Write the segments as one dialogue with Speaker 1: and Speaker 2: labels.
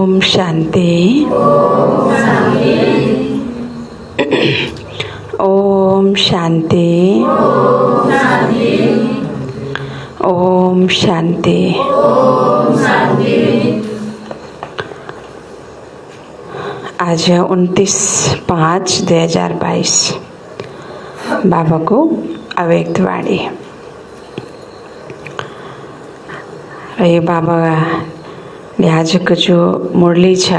Speaker 1: ओम शांति। ओम शांति। ओम शांति। आज 29/5/2022 बाबा को अव्यक्त वाणी र यो बाबाले आजको जो मुरली छ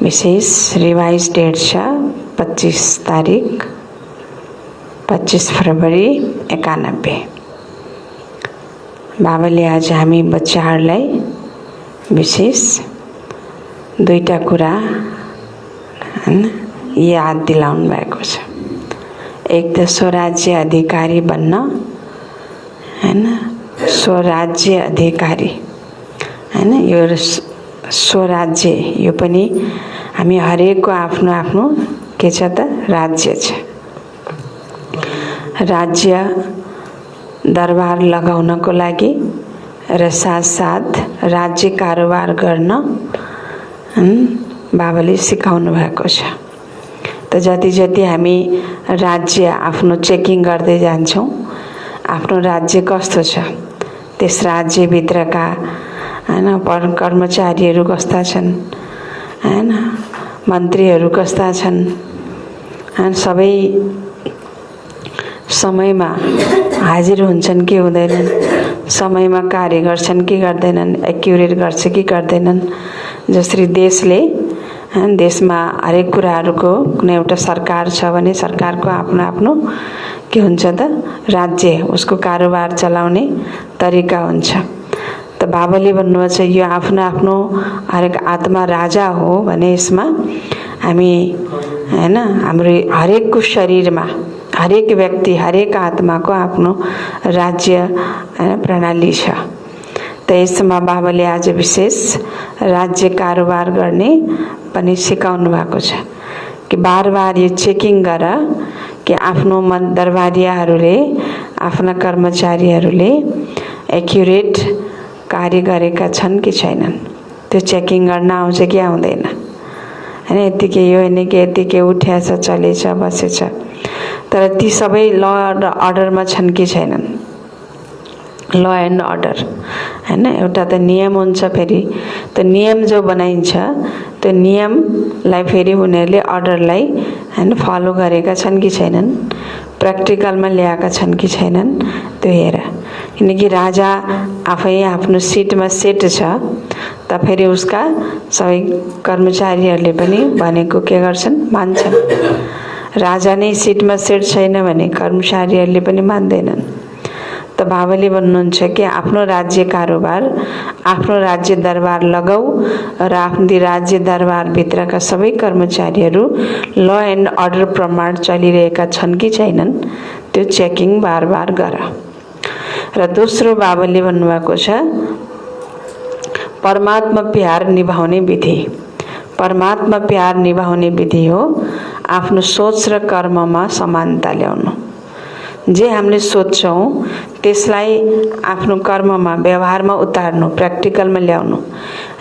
Speaker 1: विशेष रिवाइज डेट छ 25 तारिक 25 फरवरी 91। बाबाले आज हामी बच्चाहरूलाई विशेष दुईटा कुरा याद दिलाउनु भएको छ। एक त स्वराज्य अधिकारी बन्न, हैन, स्वराज्य अधिकारी, हैन, यो स्वराज्य यो पनि हामी हरेकको आफ्नो आफ्नो के छ त राज्य छ। राज्य दरबार लगाउनको लागि र साथसाथ राज्य कारोबार गर्न बाबाले सिकाउनु भएको छ। त जति जति हामी राज्य आफ्नो चेकिङ गर्दै जान्छौँ, आफ्नो राज्य कस्तो छ, त्यस राज्यभित्रका हैन कर्मचारीहरू कस्ता छन्, हैन, मन्त्रीहरू कस्ता छन्, सबै समयमा हाजिर हुन्छन् कि हुँदैनन्, समयमा कार्य गर्छन् कि गर्दैनन्, एक्युरेट गर्छ कि गर्दैनन्। जसरी देशमा हरेक कुराहरूको कुनै एउटा सरकार छ भने सरकारको आफ्नो आफ्नो के हुन्छ त राज्य, उसको कारोबार चलाउने तरिका हुन्छ। त बाबाले भन्नुभएको छ यो आफ्नो आफ्नो हरेक आत्मा राजा हो भने यसमा हामी हैन हाम्रो हरेकको शरीरमा हरेक व्यक्ति हरेक आत्माको आफ्नो राज्य प्रणाली छ। त यसमा बाबाले आज विशेष राज्य कारोबार गर्ने पनि सिकाउनु भएको छ कि बार बार यो चेकिङ गर कि आफ्नो दरबारियाहरूले आफ्ना कर्मचारीहरूले एक्युरेट कार्य गरेका छन् कि छैनन्, त्यो चेकिङ गर्न आउँछ कि आउँदैन, हैन। यतिकै यो होइन कि यतिकै उठ्याछ चलेछ बसेछ, तर ती सबै ल र अर्डरमा छन् कि छैनन्। ल एन्ड अर्डर, हैन, एउटा त नियम हुन्छ, फेरि त्यो नियम जो बनाइन्छ त्यो नियमलाई फेरि उनीहरूले अर्डरलाई हैन फलो गरेका छन् कि छैनन्, प्र्याक्टिकलमा ल्याएका छन् कि छैनन्, त्यो हेर। किनकि राजा आफै आफ्नो सिटमा सेट छ, त फेरि उसका सबै कर्मचारीहरूले पनि भनेको के गर्छन्, मान्छन्। राजा नै सिटमा सेट छैन भने कर्मचारीहरूले पनि मान्दैनन्। त बाबाले भन्नुहुन्छ कि आफ्नो राज्य कारोबार, आफ्नो राज्य दरबार लगाऊ र आफ्नो राज्य दरबार भित्रका सबै कर्मचारीहरू ल एन्ड अर्डर प्रमाण चलिरहेका छन् कि छैनन्, त्यो चेकिङ बार बार गर। र दोस्रो बाबाले भन्नुभएको छ परमात्मा प्यार निभाउने विधि। परमात्मा प्यार निभाउने विधि हो आफ्नो सोच र कर्ममा समानता ल्याउनु। जे हामीले सोच्छौँ त्यसलाई आफ्नो कर्ममा व्यवहारमा उतार्नु, प्र्याक्टिकलमा ल्याउनु,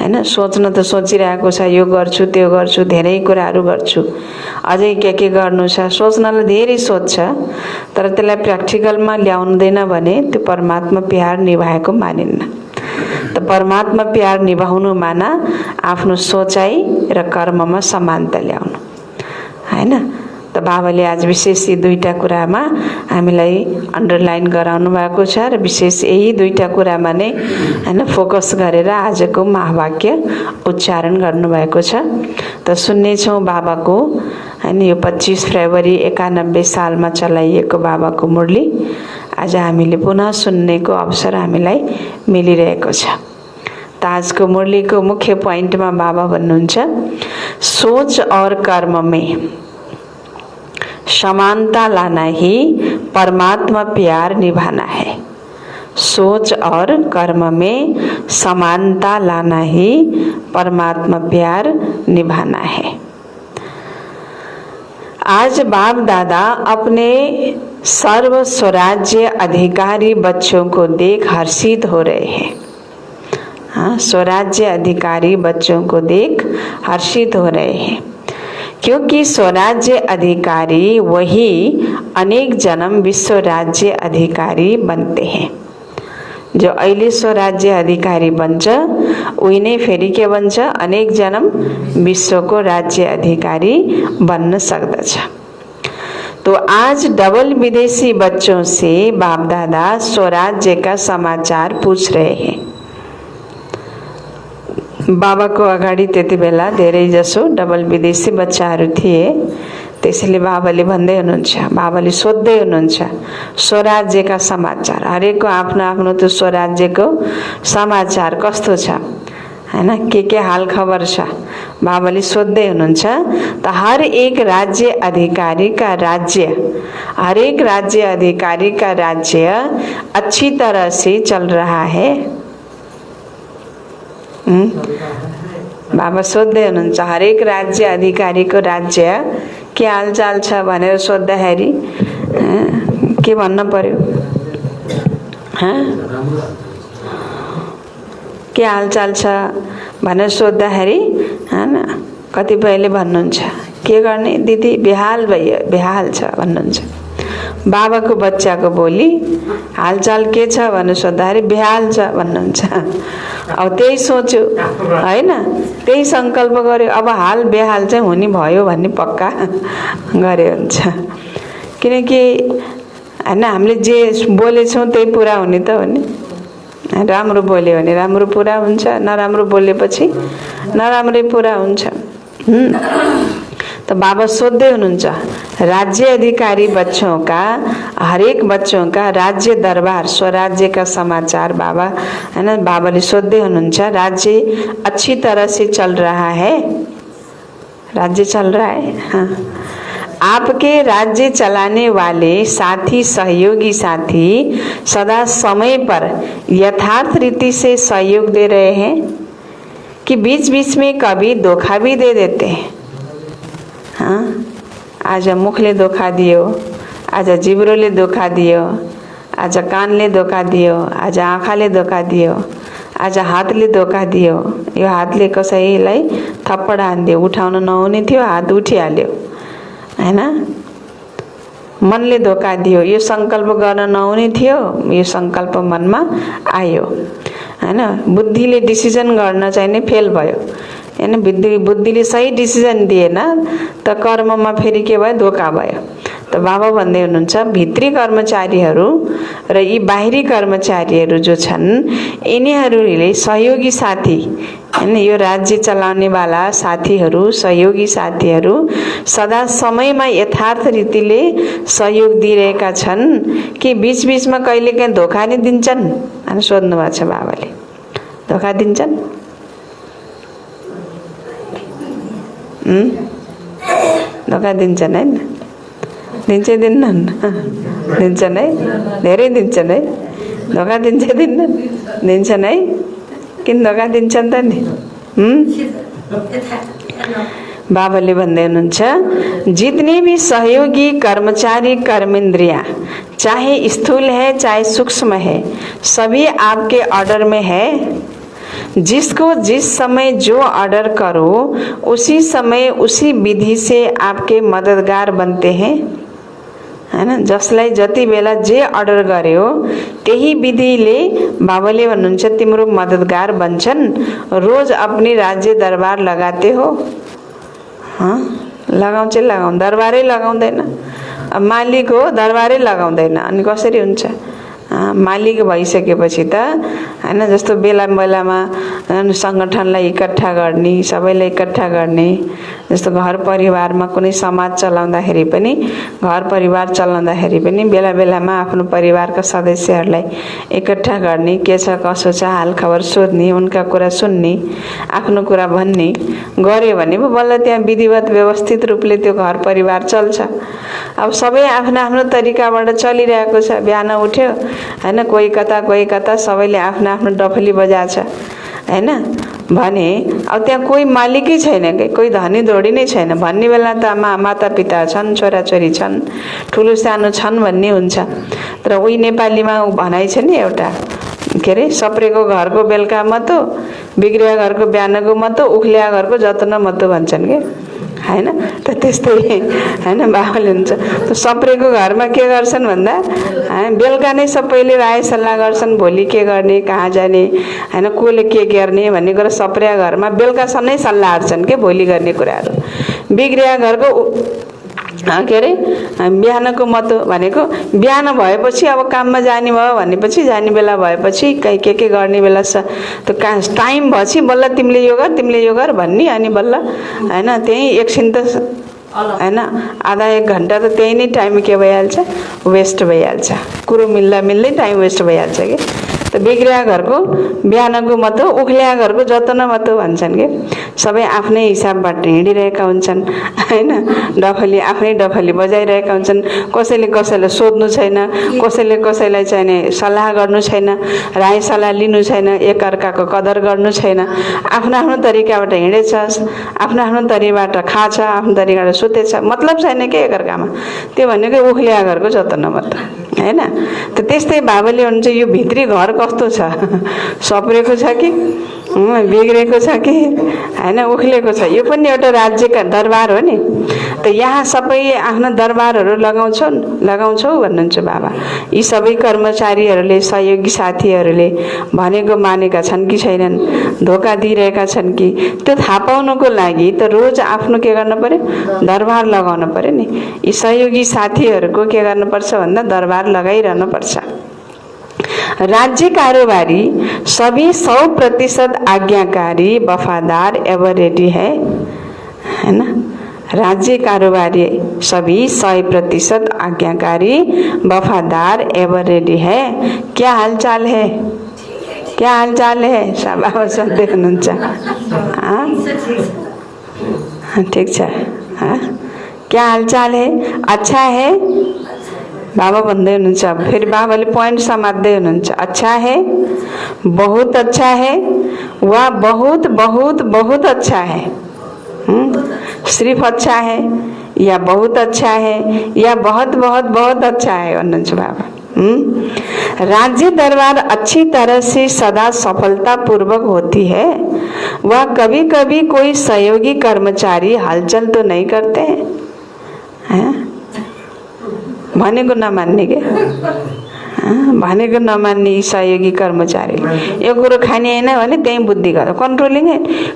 Speaker 1: हैन। सोच्न त सोचिरहेको छ, यो गर्छु त्यो गर्छु, धेरै कुराहरू गर्छु, अझै के गर्नु छ, सोच्नलाई धेरै सोच्छ, तर त्यसलाई प्र्याक्टिकलमा ल्याउँदैन भने त्यो परमात्मा प्यार निभाएको मानिन्न। त परमात्मा प्यार निभाउनु माना आफ्नो सोचाइ र कर्ममा समानता ल्याउनु, हैन। त बाबाले आज विशेष यी दुईटा कुरामा हामीलाई अन्डरलाइन गराउनु भएको छ र विशेष यही दुईटा कुरामा नै हैन फोकस गरेर आजको महावाक्य उच्चारण गर्नुभएको छ। त सुन्नेछौँ बाबाको हैन यो 25 फरवरी 91 सालमा चलाइएको बाबाको मुरली आज हामीले पुनः सुन्नेको अवसर हामीलाई मिलिरहेको छ। त आजको मुरलीको मुख्य पोइन्टमा बाबा भन्नुहुन्छ सोच और कर्म में समानता लाना ही परमात्मा प्यार निभाना है। सोच और कर्म में समानता लाना ही परमात्मा प्यार निभाना है। आज बाप दादा अपने सर्व स्वराज्य अधिकारी बच्चों को देख हर्षित हो रहे हैं। हाँ, स्वराज्य अधिकारी बच्चों को देख हर्षित हो रहे हैं, क्योंकि स्वराज्य अधिकारी वही अनेक जन्म विश्व राज्य अधिकारी बनते हैं। जो अहिले स्वराज्य अधिकारी बन्छ उही नै फेरि के बन्छ, अनेक जन्म विश्वको राज्य अधिकारी बन्न सक्दछ। तो आज डबल विदेशी बच्चों से बाप दादा स्वराज्य का समाचार पूछ रहे हैं। बाबाको अगाडि त्यति बेला धेरै जसो डबल विदेशी बच्चाहरू थिए। त्यसैले बाबाले भन्दै हुनुहुन्छ, बाबाले सोध्दै हुनुहुन्छ स्वराज्यका समाचार, हरेकको आफ्नो आफ्नो त्यो स्वराज्यको समाचार कस्तो छ हैन, के हाल खबर छ, बाबाले सोध्दै हुनुहुन्छ। त हर एक राज्य अधिकारी का राज्य, हर एक राज्य अधिकारी का राज्य अच्छी तरह से चल रहा है। बाबा सोध्दै हुनुहुन्छ हरेक राज्य अधिकारीको राज्य के हालचाल छ भनेर सोद्धाखेरि के भन्न पर्यो, के हालचाल छ भनेर सोद्धाखेरि हैन कतिपयले भन्नुहुन्छ के गर्ने दिदी, बेहाल भइयो, बेहाल छ भन्नुहुन्छ। बाबाको बच्चाको बोली हालचाल के छ भनेर सोद्धाखेरि बेहाल छ भन्नुहुन्छ। अब त्यही सोच्यो हैन, त्यही संकल्प गर्यो, अब हाल बेहाल चाहिँ हुने भयो भन्ने पक्का गरे हुन्छ। किनकि हैन हामीले जे बोलेछौँ त्यही पुरा हुने त हो नि। राम्रो बोल्यो भने राम्रो पुरा हुन्छ, नराम्रो बोलेपछि नराम्रै पुरा हुन्छ। तो बाबा सोध्दै हुनुहुन्छ राज्य अधिकारी बच्चों का, हरेक बच्चों का राज्य दरबार स्वराज्य का समाचार बाबा है ना, बाबाले सोध्दै हुनुहुन्छ राज्य अच्छी तरह से चल रहा है, राज्य चल रहा है। हाँ, आपके राज्य चलाने वाले साथी, सहयोगी साथी सदा समय पर यथार्थ रीति से सहयोग दे रहे हैं कि बीच बीच में कभी धोखा भी दे देते हैं। हाँ, आज मुखले धोखा दियो, आज जिब्रोले धोखा दियो, आज कानले धोखा दियो, आज आँखाले धोखा दियो, आज हातले धोखा दियो। यो हातले कसैलाई थप्पड हान्दियो, उठाउन नहुने थियो हात उठिहाल्यो हैन। मनले धोका दियो, यो संकल्प गर्न नहुने थियो, यो संकल्प मनमा आयो हैन। बुद्धिले डिसिजन गर्न चाहिँ नै फेल भयो हैन, बुद्धिले सही डिसिजन दिएन त कर्ममा फेरि के भयो, धोका भयो। त बाबा भन्दै हुनुहुन्छ भित्री कर्मचारीहरू र यी बाहिरी कर्मचारीहरू जो छन् यिनीहरूले सहयोगी साथी हैन, यो राज्य चलाउने वाला साथीहरू, सहयोगी साथीहरू सदा समयमा यथार्थ रीतिले सहयोग दिइरहेका छन् कि बीच बीचमा कहिलेकाहीँ धोका नि दिन्छन् अनि सोध्नु भएको छ बाबाले। धोका दिन्छन्? धोका दिन्छन् हैन? दिन्छ दिन्नन्? दिन्छन् है, धेरै दिन्छन् है। धोका दिन्छ दिन्नन्? दिन्छन् है, किन धोका दिन्छन् त नि? बाबाले भन्दै हुनुहुन्छ जितने भी सहयोगी कर्मचारी कर्मेंद्रिया चाहे स्थूल है चाहे सूक्ष्म है, सभी आपके ऑर्डर में है। जिसको जिस समय जो ऑर्डर करो उसी समय उसी विधि से आपके मददगार बनते हैं हैन। जसलाई जति बेला जे अर्डर गर्यो त्यही विधिले बाबाले भन्नुहुन्छ तिम्रो मददगार बन्छन्। रोज अपनी राज्य दरबार लगाते हो? हाँ, लगाउँछ, लगाउँ, दरबारै लगाउँदैन। अब मालिक हो, दरबारै लगाउँदैन अनि कसरी हुन्छ? मालिक भइसकेपछि त हैन, जस्तो बेला बेलामा संगठनलाई इकट्ठा गर्ने, सबैलाई इकट्ठा गर्ने, जस्तो घर परिवारमा कुनै समाज चलाउँदाखेरि पनि, घर परिवार चलाउँदाखेरि पनि बेला बेलामा आफ्नो परिवारका सदस्यहरूलाई इकट्ठा गर्ने, के छ कसो छ हाल खबर सोध्ने, उनका कुरा सुन्ने, आफ्नो कुरा भन्ने गर्यो भने पो बल्ल त्यहाँ विधिवत व्यवस्थित रूपले त्यो घर परिवार चल्छ। अब सबै आफ्नो आफ्नो तरिकाबाट चलिरहेको छ। बिहान उठ्यो हैन, कोही कता सबैले आफ्नो आफ्नो डफली बजाछ हैन भने अब त्यहाँ कोही मालिकै छैन के, कोही धनी धोडी नै छैन भन्ने बेला त माता पिता छन्, छोराछोरी छन्, ठुलो सानो छन् भन्ने हुन्छ। तर उही नेपालीमा भनाइ छ नि एउटा, के अरे सप्रेको घरको बेलुका मतो, बिग्रिया घरको बिहानको मतो, उख्लिया घरको जत्न मतो भन्छन् के हैन। त त्यस्तै हैन बाबाले हुन्छ। त सप्रेको घरमा के गर्छन् भन्दा बेलुका नै सबैले राय सल्लाह गर्छन्, भोलि के गर्ने, कहाँ जाने हैन, कसले के गर्ने भन्ने कुरा सप्रिया घरमा बेलुकासम्मै सल्लाह गर्छन् के भोलि गर्ने कुराहरू। बिग्रिया घरको के अरे बिहानको मतो भनेको बिहान भएपछि अब काममा जाने भयो भनेपछि, जाने बेला भएपछि कहीँ के गर्ने बेला छ त टाइम भएपछि बल्ल तिमीले यो गर, तिमीले यो गर भन्ने, अनि बल्ल हैन त्यही एकछिन त हैन आधा एक घन्टा त त्यही नै टाइम के भइहाल्छ, वेस्ट भइहाल्छ। कुरो मिल्दा मिल्दै टाइम वेस्ट भइहाल्छ कि। त बिग्रिया घरको बिहानको मतो, उख्लिया घरको जत्न मतो भन्छन् कि। सबै आफ्नै हिसाबबाट हिँडिरहेका हुन्छन् हैन, डफली आफ्नै डफली बजाइरहेका हुन्छन्। कसैले कसैलाई सोध्नु छैन, कसैले कसैलाई चाहिने सल्लाह गर्नु छैन, राय सल्लाह लिनु छैन, एकअर्काको कदर गर्नु छैन। आफ्नो आफ्नो तरिकाबाट हिँडेछ, आफ्नो आफ्नो तरिकाबाट खाछ, आफ्नो तरिकाबाट सुतेछ, मतलब छैन के एकअर्कामा। त्यो भनेको उख्लिया घरको जत्न मतो हैन। त त्यस्तै बाबाले हुन्छ यो भित्री घर कस्तो छ, सप्रेको छ कि बिग्रेको छ कि हैन, उख्लेको छ। यो पनि एउटा राज्यका दरबार हो नि। त यहाँ सबै आफ्नो दरबारहरू लगाउँछौ भन्नुहुन्छ बाबा। यी सबै कर्मचारीहरूले, सहयोगी साथीहरूले भनेको मानेका छन् कि छैनन्, धोका दिइरहेका छन् कि, त्यो थाहा पाउनको लागि त रोज आफ्नो के गर्नु पर्यो, दरबार लगाउनु पर्यो नि। यी सहयोगी साथीहरूको के गर्नुपर्छ भन्दा दरबार लगाइरहनु पर्छ। राज्य कारोबारी सभी 100% आज्ञाकारी, वफादार एवं रेडी है ना। राज्य कारोबारी सभी 100% आज्ञाकारी, वफादार एवं रेडी है। क्या हालचाल है, क्या हालचाल है, बाबा सब देख्नुहुन्छ ठीक छ। क्या हालचाल है, अच्छा है बाबा भन्दै हुनुहुन्छ। फेरि बाबाले पोइन्ट समात्दै हुनुहुन्छ। अच्छा है, बहुत अच्छा है, वा बहुत बहुत बहुत अच्छा है। सिर्फ अच्छा है या बहुत अच्छा है या बहुत बहुत बहुत अच्छा है भन्नुहुन्छ बाबा। राज्य दरबार अच्छी तरह से सदा सफलता पूर्वक होती है। वह कभी कभी कोई सहयोगी कर्मचारी हलचल तो नहीं करते हैं, भनेको नमान्ने के, भनेको नमान्ने सहयोगी कर्मचारी। यो कुरो खाने होइन भने त्यही बुद्धि गर्छ, कन्ट्रोलिङ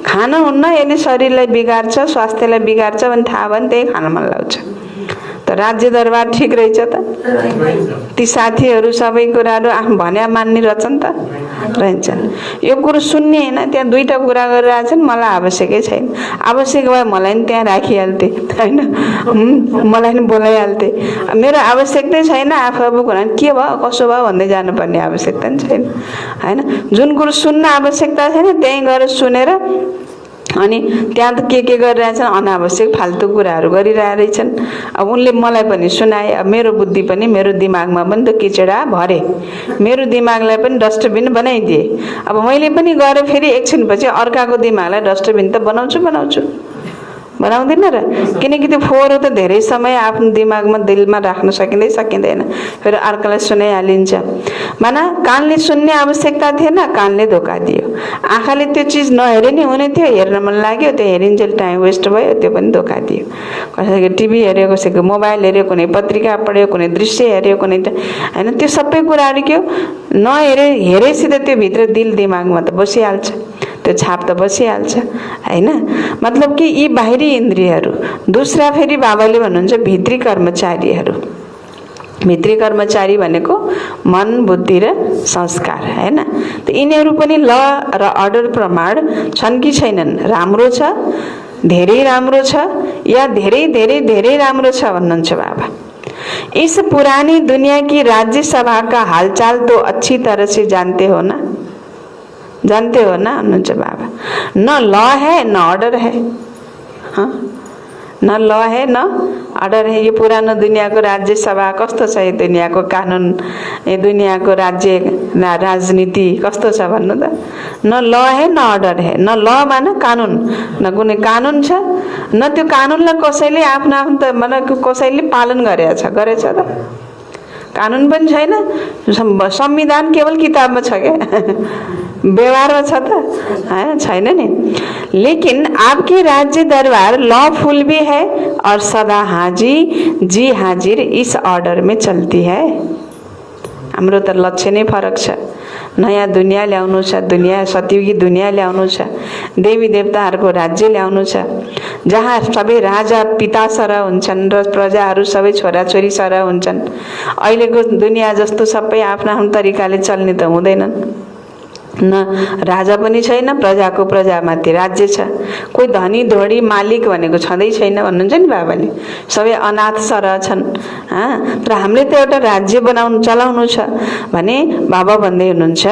Speaker 1: खानु हुन्न, यसले शरीरलाई बिगार्छ, स्वास्थ्यलाई बिगार्छ भने थाहा भयो भने त्यही खान मन लाग्छ। त राज्य दरबार ठिक रहेछ त, ती साथीहरू सबै कुराहरू आफ्नो भन्या मान्ने रहेछन् त, रहन्छन्। यो कुरो सुन्ने होइन, त्यहाँ दुईटा कुरा गरिरहेछन्, मलाई आवश्यकै छैन। आवश्यक भए मलाई नि त्यहाँ राखिहाल्थे होइन, मलाई नि बोलाइहाल्थे। मेरो आवश्यकता छैन, आफू कुरा के भयो कसो भयो भन्दै जानुपर्ने आवश्यकता नि छैन होइन। जुन कुरो सुन्न आवश्यकता छैन त्यहीँ गएर सुनेर अनि त्यहाँ त के गरिरहेछन्, अनावश्यक फाल्तु कुराहरू गरिरहेछन्। अब उनले मलाई पनि सुनाए, अब मेरो बुद्धि पनि, मेरो दिमागमा पनि त किचडा भरे, मेरो दिमागलाई पनि डस्टबिन बनाइदिए। अब मैले पनि गएर फेरि एकछिनपछि अर्काको दिमागलाई डस्टबिन त बनाउँछु बनाउँदैन र, किनकि त्यो फोहोर त धेरै समय आफ्नो दिमागमा दिलमा राख्न सकिँदैन, फेरि अर्कालाई सुनाइहालिन्छ। माना कानले सुन्ने आवश्यकता थिएन, कानले धोका दियो। आँखाले त्यो चिज नहेरे नि हुने थियो, हेर्न मन लाग्यो, त्यो हेरिन्जेल टाइम वेस्ट भयो, त्यो पनि धोका दियो। कसैको टिभी हेऱ्यो, कसैको मोबाइल हेऱ्यो, कुनै पत्रिका पढ्यो, कुनै दृश्य हेऱ्यो, कुनै होइन, त्यो सबै कुराहरू के हो हेरेपछि त त्यो भित्र दिल दिमागमा त बसिहाल्छ, त्यो छाप त बसिहाल्छ होइन। मतलब कि यी बाहिरी इन्द्रियहरू। दूसरा फेरि बाबाले भन्नुहुन्छ भित्री कर्मचारीहरू। भित्री कर्मचारी भनेको मन, बुद्धि र संस्कार हैन। त यिनीहरू पनि ल र अर्डर प्रमाण छन् कि छैनन्, राम्रो छ, धेरै राम्रो छ या धेरै धेरै धेरै राम्रो छ भन्नुहुन्छ बाबा। इस पुरानी दुनिया की राज्य सभा का हालचाल तो अच्छी तरह से जानते हो ना, जानते हो ना भन्नुहुन्छ बाबा। न ल है न अर्डर है, हाँ न ल है न अर्डर है। यो पुरानो दुनियाँको राज्य सभा कस्तो छ, यो दुनियाँको कानुन, यो दुनियाँको राज्य राजनीति कस्तो छ भन्नु त। न ल है न अर्डर है। न ल माने कानुन, न कुनै कानुन छ, न त्यो कानुनलाई कसैले आफ्नो आफ्नो त कसैले पालन गरेछ त। कानुन पनि छैन, संविधान केवल किताबमा छ क्या, व्यवहारमा छ त है छैन नि। लेकिन आपके राज्य दरबार लॉफुल भी है और सदा जी हाजिर इस ऑर्डर में चलती है। हाम्रो त लक्ष्य नै फरक छ। नयाँ दुनियाँ ल्याउनु छ, दुनियाँ सतयुगी दुनियाँ ल्याउनु छ, देवी देवताहरूको राज्य ल्याउनु छ, जहाँ सबै राजा पिता सरह हुन्छन् र प्रजाहरू सबै छोराछोरी सरह हुन्छन्। अहिलेको दुनियाँ जस्तो सबै आफ्नो आफ्नो तरिकाले चल्ने त हुँदैनन्। न राजा पनि छैन, प्रजाको प्रजामाथि राज्य छ। कोही धनी धोडी मालिक भनेको छँदै छैन भन्नुहुन्छ नि बाबाले। सबै अनाथ सरह छन्। तर हामीले त एउटा राज्य बनाउनु चलाउनु छ भने बाबा भन्दै हुनुहुन्छ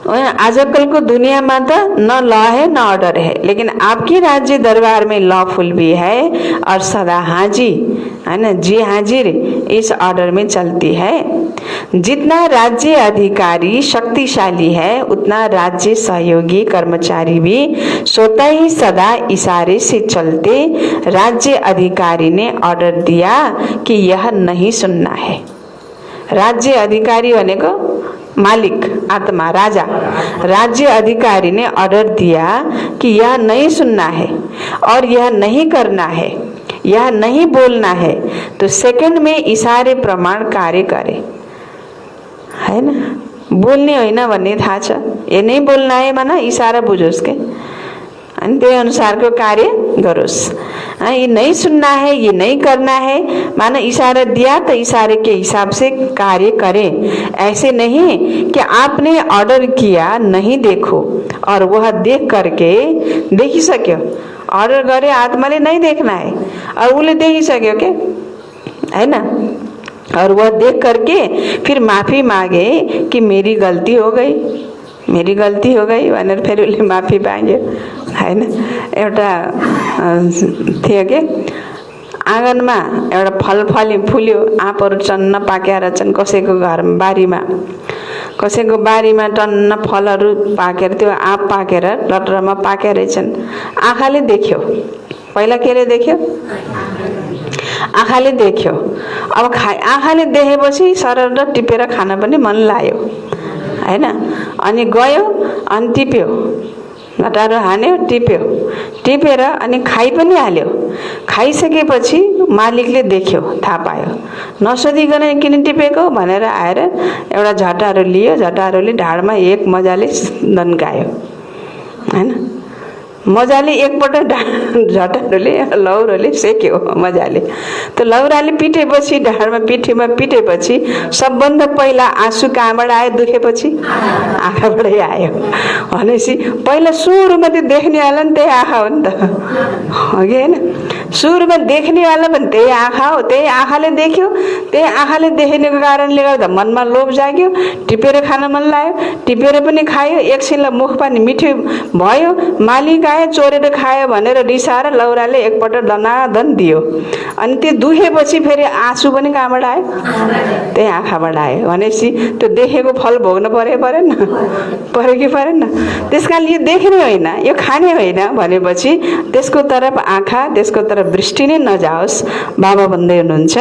Speaker 1: आजकल को दुनिया में तो न लॉ है न ऑर्डर है, लेकिन आपकी राज्य दरबार में लॉफुल भी है और सदा हाजी है ना, जी हाजिर इस ऑर्डर में चलती है। जितना राज्य अधिकारी शक्तिशाली है उतना राज्य सहयोगी कर्मचारी भी स्वतः ही सदा इशारे से चलते। राज्य अधिकारी ने ऑर्डर दिया कि यह नहीं सुनना है। राज्य अधिकारी भनेको मालिक आत्मा राजा, राज्य अधिकारी ने ऑर्डर दिया कि यह नहीं सुनना है और यह नहीं करना है, यह नहीं बोलना है, तो सेकंड में इशारे प्रमाण कार्य करे, है ना। बोल्ने होइन भन्ने थाहा छ, ये नहीं बोलना है माना इशारा बुझोस् के अनि त्यही अनुसारको कार्य गरोस्। ये नहीं सुनना है, ये नहीं करना है, माना इशारा दिया तो इशारे के हिसाब से कार्य करें। ऐसे नहीं कि आपने ऑर्डर किया नहीं देखो और वह देख करके देखिसक्यो, ऑर्डर गरे आत्माले नहीं देखना है और उसले देखिसक्यो के है ना, और वह देख करके फिर माफी मांगे कि मेरी गलती हो गई, मेरी गल्ती हो गई भनेर फेरि उसले माफी माग्यो हैन। एउटा थियो के आँगनमा एउटा फल फुल्यो, आँपहरू चन्न पाकेका रहेछन् कसैको घरमा बारीमा, कसैको बारीमा टन्न फलहरू पाकेर त्यो आँप पाकेर लटरमा पाकेका रहेछन्। आँखाले देख्यो, पहिला केले देख्यो, आँखाले देख्यो। अब आँखाले देखेपछि सरर टिपेर खान पनि मन लाग्यो हैन, अनि गयो अनि टिप्यो, घटारो हान्यो, टिप्यो, टिपेर अनि खाइ पनि हाल्यो। खाइसकेपछि मालिकले देख्यो, थाहा पायो, नसोधिकन किन टिपेको भनेर आएर एउटा झटारो लियो, झटारोले ढाडमा एक मजाले दन्कायो हैन। मजाले एकपल्ट झटारोले लौरोले सेक्यो मजाले। तो लौराले पिटेपछि ढाडमा पिठीमा पिटेपछि सबभन्दा पहिला आँसु कहाँबाट आयो, दुखेपछि आँखाबाटै आयो भनेपछि पहिला सुरुमा त्यो देख्नेवाला नि त्यही आँखा हो नि त, हो कि होइन। सुरुमा देख्नेवाला पनि त्यही आँखा हो, त्यही आँखाले देख्यो, त्यही आँखाले देख्नेको कारणले गर्दा मनमा लोभ जाग्यो, टिपेर खान मन लाग्यो, टिपेर पनि खायो, एकछिनलाई मुख पानी मिठो भयो, मालिक आयो चोरेर खायो भनेर रिसाएर लौराले एकपल्ट दनादन दियो। अनि त्यो दुखेपछि फेरि आँसु पनि कहाँबाट आयो, त्यही आँखाबाट आयो भनेपछि त्यो देखेको फल भोग्न परेन, पऱ्यो कि परेन। त्यसकारण यो देख्ने होइन, यो खाने होइन भनेपछि त्यसको तरफ आँखा, त्यसको तरफ दृष्टि नै नजाओस्। बाबा भन्दै हुनुहुन्छ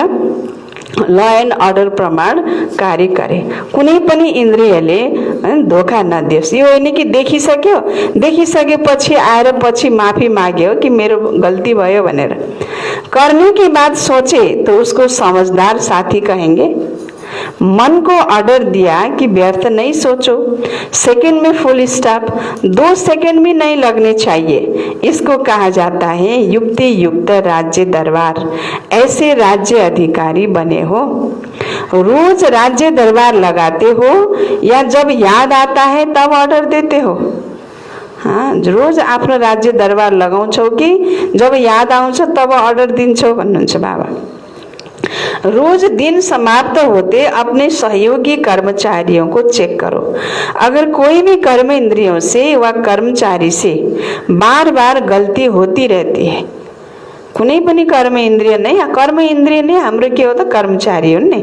Speaker 1: ल एन्ड अर्डर प्रमाण कार्य करे, कुनै पनि इन्द्रियले धोका नदियोस्। यो होइन कि देखिसक्यो, देखिसकेपछि आएर पछि माफी माग्यो कि मेरो गल्ती भयो भनेर। करने के बाद सोचे तो उसको समझदार साथी कहेंगे। मन को ऑर्डर दिया कि व्यर्थ नहीं सोचो, सेकंड में फुल स्टॉप, 2 सेकंड भी नहीं लगने चाहिए। इसको कहा जाता है युक्ति युक्त राज्य दरबार। ऐसे राज्य अधिकारी बने हो। रोज राज्य दरबार लगाते हो या जब याद आता है तब ऑर्डर देते हो? हाँ, रोज आफ्नो राज्य दरबार लगाउँछौ कि जब याद आउँछ तब ऑर्डर दिन्छौ भन्नुहुन्छ बाबा। रोज दिन समाप्त होते अपने सहयोगी कर्मचारियों को चेक करो। अगर कोई भी कर्म इंद्रियों से व कर्मचारी से बार बार गल्ती होती रहती है, कुनै पनि कर्म इन्द्रिय नै, कर्म इन्द्रिय नै हाम्रो के हो त कर्मचारी हुन् नि,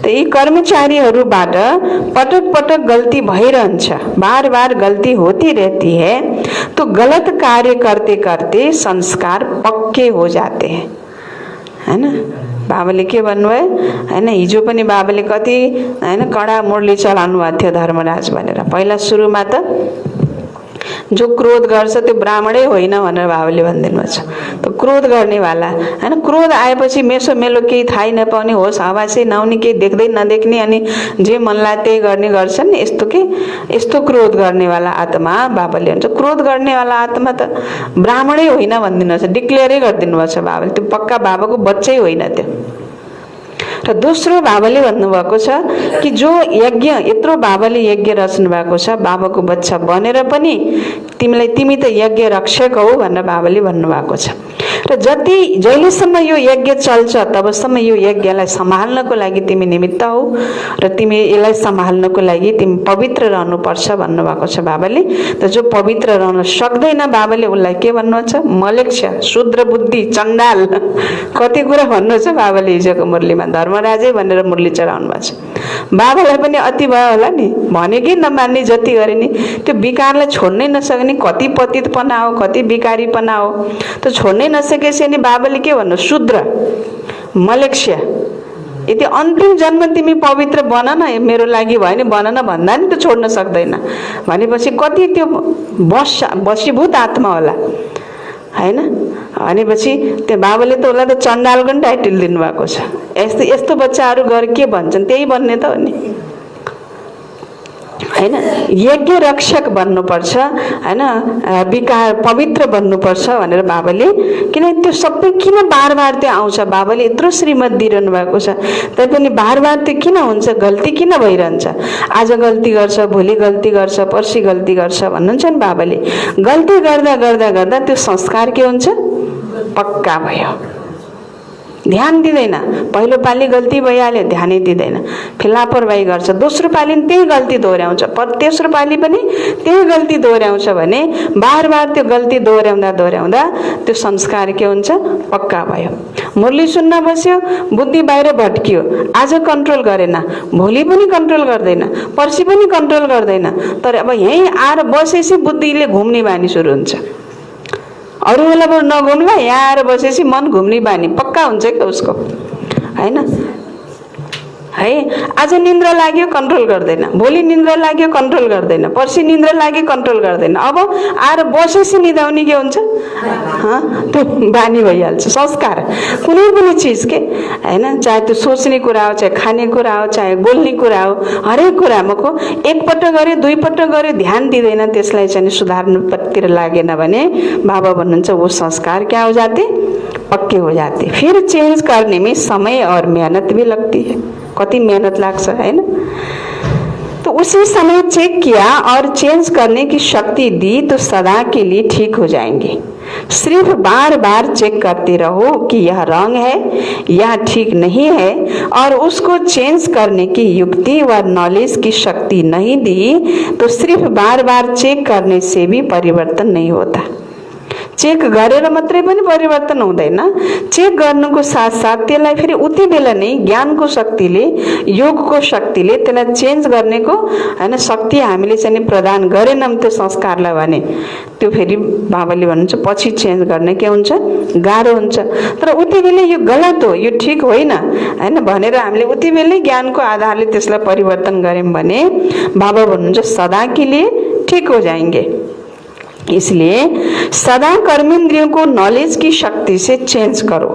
Speaker 1: त यी कर्मचारीहरूबाट पटक पटक गल्ती भइरहन्छ, बार बार गल्ती होती रहती है, तो गलत कार्य करते करते संस्कार पक्के हो जाते हैं। हैन। बाबाले के भन्नुभयो हैन, हिजो पनि बाबाले कति हैन कडा मुरली चलाउनु भएको थियो धर्मराज भनेर। पहिला सुरुमा त जो क्रोध गर्छ त्यो ब्राह्मणै होइन भनेर बाबाले भनिदिनु छ। त क्रोध गर्नेवाला हैन, क्रोध आएपछि मेसो मेलो केही थाहै नपाउने, होस् हवासै नआउने, केही देख्दै नदेख्ने, अनि जे मनलाई त्यही गर्ने गर्छन्। यस्तो क्रोध गर्नेवाला आत्मा बाबाले भन्छ। क्रोध गर्नेवाला आत्मा त ब्राह्मणै होइन भनिदिनु छ, डिक्लेयरै गरिदिनु भएको छ बाबाले। त्यो पक्का बाबाको बच्चै होइन त्यो। र दोस्रो बाबाले भन्नुभएको छ कि जो यज्ञ यत्रो बाबाले यज्ञ रच्नु भएको छ, बाबाको बच्चा बनेर पनि तिमी त यज्ञ रक्षक हौ भनेर बाबाले भन्नुभएको छ। र जहिलेसम्म यो यज्ञ चल्छ तबसम्म यो यज्ञलाई सम्हाल्नको लागि तिमी निमित्त हौ र तिमी यसलाई सम्हाल्नको लागि तिमी पवित्र रहनुपर्छ भन्नुभएको छ बाबाले। त जो पवित्र रहन सक्दैन बाबाले उसलाई के भन्नुहुन्छ? मलेक्ष, शूद्र बुद्धि, चण्डाल, कति कुरा भन्नुहुन्छ बाबाले हिजोको मुरलीमा। धर्मराजै भनेर मुरली चढाउनु भएको छ। बाबालाई पनि अति भयो होला नि, भनेकै नमान्ने जति गरे नि, त्यो विकारलाई छोड्नै नसक्ने, कति पतितपना हो, कति विकारीपना हो, त छोड्नै नसकेपछि अनि बाबाले के भन्नु? शूद्र, मलेक्ष्य, यदि अन्तिम जन्म तिमी पवित्र बन न, मेरो लागि भयो नि बन न भन्दा नि त छोड्न सक्दैन भनेपछि कति त्यो वशीभूत आत्मा होला हैन। भनेपछि त्यो बाबाले त उसलाई त चण्डालको नि टाइटल दिनुभएको छ। यस्तो बच्चाहरू गएर के भन्छन् त्यही भन्ने त हो नि हैन। यज्ञ रक्षक बन्नुपर्छ हैन, विकार पवित्र बन्नुपर्छ भनेर बाबाले। किन त्यो सबै किन बार बार त्यो आउँछ? बाबाले यत्रो श्रीमत दिइरहनु भएको छ, तैपनि बार बार त्यो किन हुन्छ? गल्ती किन भइरहन्छ? आज गल्ती गर्छ, भोलि गल्ती गर्छ, पर्सि गल्ती गर्छ भन्नुहुन्छ नि बाबाले। गल्ती गर्दा गर्दा गर्दा त्यो संस्कार के हुन्छ? पक्का भयो। ध्यान दिँदैन। पहिलो पालि गल्ती भइहाल्यो, ध्यानै दिँदैन, फेरि लापरवाही गर्छ। दोस्रो पालि पनि त्यही गल्ती दोहोऱ्याउँछ, तेस्रो पालि पनि त्यही गल्ती दोहोऱ्याउँछ भने बार बार त्यो गल्ती दोहोऱ्याउँदा दोहोऱ्याउँदा त्यो संस्कार के हुन्छ? पक्का भयो। मुरली सुन्न बस्यो, बुद्धि बाहिर भट्कियो, आज कन्ट्रोल गरेन, भोलि पनि कन्ट्रोल गर्दैन, पर्सि पनि कन्ट्रोल गर्दैन। तर अब यहीँ आएर बसेपछि बुद्धिले घुम्ने बानी सुरु हुन्छ। अरू बेला पनि नघुम्ला, यहाँ आएर बसेपछि मन घुम्ने बानी पक्का हुन्छ क्या उसको हैन। है आज निन्द्रा लाग्यो कन्ट्रोल गर्दैन, भोलि निन्द्रा लाग्यो कन्ट्रोल गर्दैन, पर्सि निन्द्रा लाग्यो कन्ट्रोल गर्दैन। अब आएर बसेपछि निदाउने के हुन्छ? त्यो बानी भइहाल्छ। संस्कार कुनै पनि चिज के हैन, चाहे त्यो सोच्ने कुरा हो, चाहे खाने कुरा हो, चाहे बोल्ने कुरा हो, हरेक कुरामा को एकपल्ट गऱ्यो दुईपल्ट गऱ्यो ध्यान दिँदैन, त्यसलाई चाहिँ सुधार्नुतिर लागेन भने बाबा भन्नुहुन्छ वो संस्कार क्या हो जाते? पक्के हो जाते। फिर चेंज करने में समय और मेहनत भी लगती है। कति मेहनत लाग्छ हैन। तो उसी समय चेक किया और चेंज करने की शक्ति दी तो सदा के लिए ठीक हो जाएंगे। सिर्फ बार बार चेक करते रहो कि यह रंग है, यह ठीक नहीं है, और उसको चेंज करने की युक्ति व नॉलेज की शक्ति नहीं दी तो सिर्फ बार बार चेक करने से भी परिवर्तन नहीं होता। चेक गरेर मात्रै पनि परिवर्तन हुँदैन। चेक गर्नुको साथ साथ त्यसलाई फेरि उति बेला नै ज्ञानको शक्तिले, योगको शक्तिले त्यसलाई चेन्ज गर्नेको हैन शक्ति हामीले चाहिँ प्रदान गरेनौं त्यो संस्कारलाई भने त्यो फेरि बाबाले भन्नुहुन्छ पछि चेन्ज गर्ने के हुन्छ? गाह्रो हुन्छ। तर उति बेला यो गलत हो, यो ठीक होइन हैन भनेर हामीले उति बेला ज्ञानको आधारले त्यसलाई परिवर्तन गर्यौं भने बाबा भन्नुहुन्छ सदा के लिए ठीक हो जाएंगे। इसलिए सदा कर्मेंद्रियों को नॉलेज की शक्ति से चेंज करो।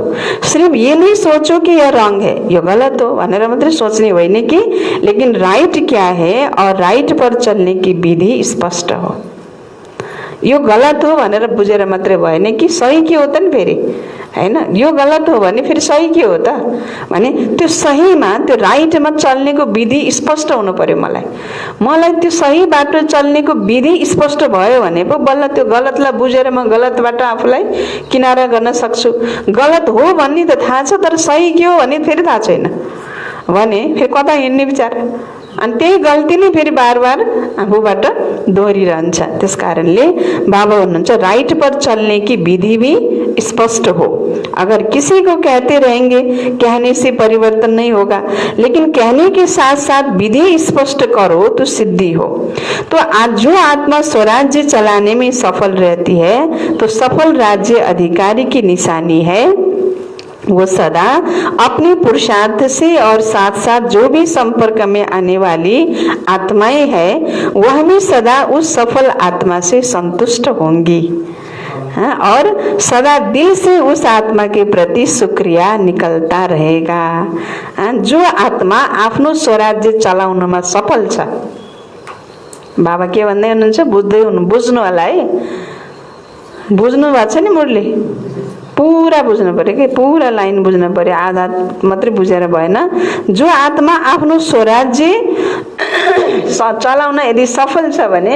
Speaker 1: सिर्फ ये नहीं सोचो कि यह रंग है, यह गलत हो भनेर मात्रै सोच्ने होइन कि, लेकिन राइट क्या है और राइट पर चलने की विधि स्पष्ट हो। यो गलत हो भनेर बुझेर मात्रै भएन कि सही के हो त नि फेरि हैन। यो गलत हो भने फेरि सही के हो त भने त्यो सहीमा त्यो राइटमा चल्नेको विधि स्पष्ट हुनु पर्यो। मलाई त्यो सही बाटो चल्नेको विधि स्पष्ट भयो भने पो बल्ल त्यो गलतलाई बुझेर म गलतबाट आफूलाई किनारा गर्न सक्छु। गलत हो भन्ने त थाहा छ, तर सही के हो भने फेरि थाहा छैन भने फेरि कता हिँड्ने विचार। अनि त्यही गल्ती नै फेरि बार बार आफूबाट दोहोरिरहन्छ। त्यसकारणले बाबा भन्नुहुन्छ राइट पर चलने की विधि भी स्पष्ट हो। अगर किसी को कहते रहेंगे कहने से परिवर्तन नहीं होगा, लेकिन कहने के साथ साथ विधि स्पष्ट करो तो सिद्धि हो। तो आज जो आत्मा स्वराज्य चलाने में सफल रहती है तो सफल राज्य अधिकारी की निशानी है। वो सदा अपने पुरुषार्थ से और साथ साथ जो भी संपर्क में आने वाली आत्माएं हैं वह भी सदा उस सफल आत्मा से संतुष्ट होंगी। हाँ, और सदा दिल से उस आत्मा के प्रति शुक्रिया निकलता रहेगा। हाँ, जो आत्मा आफ्नो स्वराज्य चलाउनमा सफल छ। बाबा के भन्दै हुनुहुन्छ, बुझ्नु होला है, बुझ्नु भएको छ नि मुरली, पूरा बुझ्नु पर्यो कि पूरा लाइन बुझ्नु पर्यो, आधा मात्रै बुझेर भएन। जो आत्मा आफ्नो स्वराज्य चलाउन यदि सफल छ भने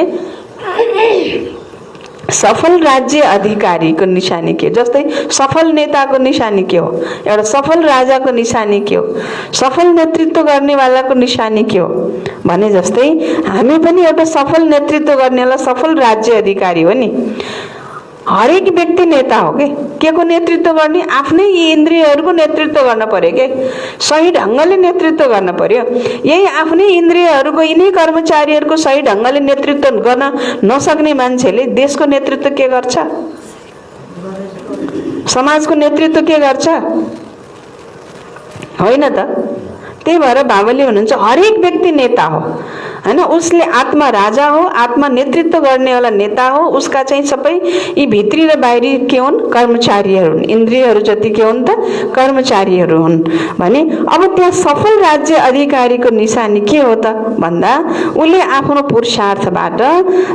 Speaker 1: सफल राज्य अधिकारीको निशानी के हो? जस्तै सफल नेताको निशानी के हो? एउटा सफल राजाको निशानी के हो? सफल नेतृत्व गर्नेवालाको निशानी के हो भने जस्तै हामी पनि एउटा सफल नेतृत्व गर्नेवाला सफल राज्य अधिकारी हो नि। हरेक व्यक्ति नेता हो के को नेतृत्व गर्ने? आफ्नै इन्द्रियहरूको नेतृत्व गर्न पर्यो के, सही ढङ्गले नेतृत्व गर्न पर्यो। यही आफ्नै इन्द्रियहरूको यिनै कर्मचारीहरूको सही ढङ्गले नेतृत्व गर्न नसक्ने मान्छेले देशको नेतृत्व के गर्छ? समाजको नेतृत्व के गर्छ? होइन त। त्यही भएर बाबाले हुनुहुन्छ हरेक व्यक्ति नेता हो हैन। उसले आत्मा राजा हो, आत्मा नेतृत्व गर्नेवाला नेता हो। उसका चाहिँ सबै यी भित्री र बाहिरी के हुन्? कर्मचारीहरू हुन्। इन्द्रियहरू जति के हुन् त? कर्मचारीहरू हुन् भने अब त्यहाँ सफल राज्य अधिकारीको निशानी के हो त भन्दा उसले आफ्नो पुरुषार्थबाट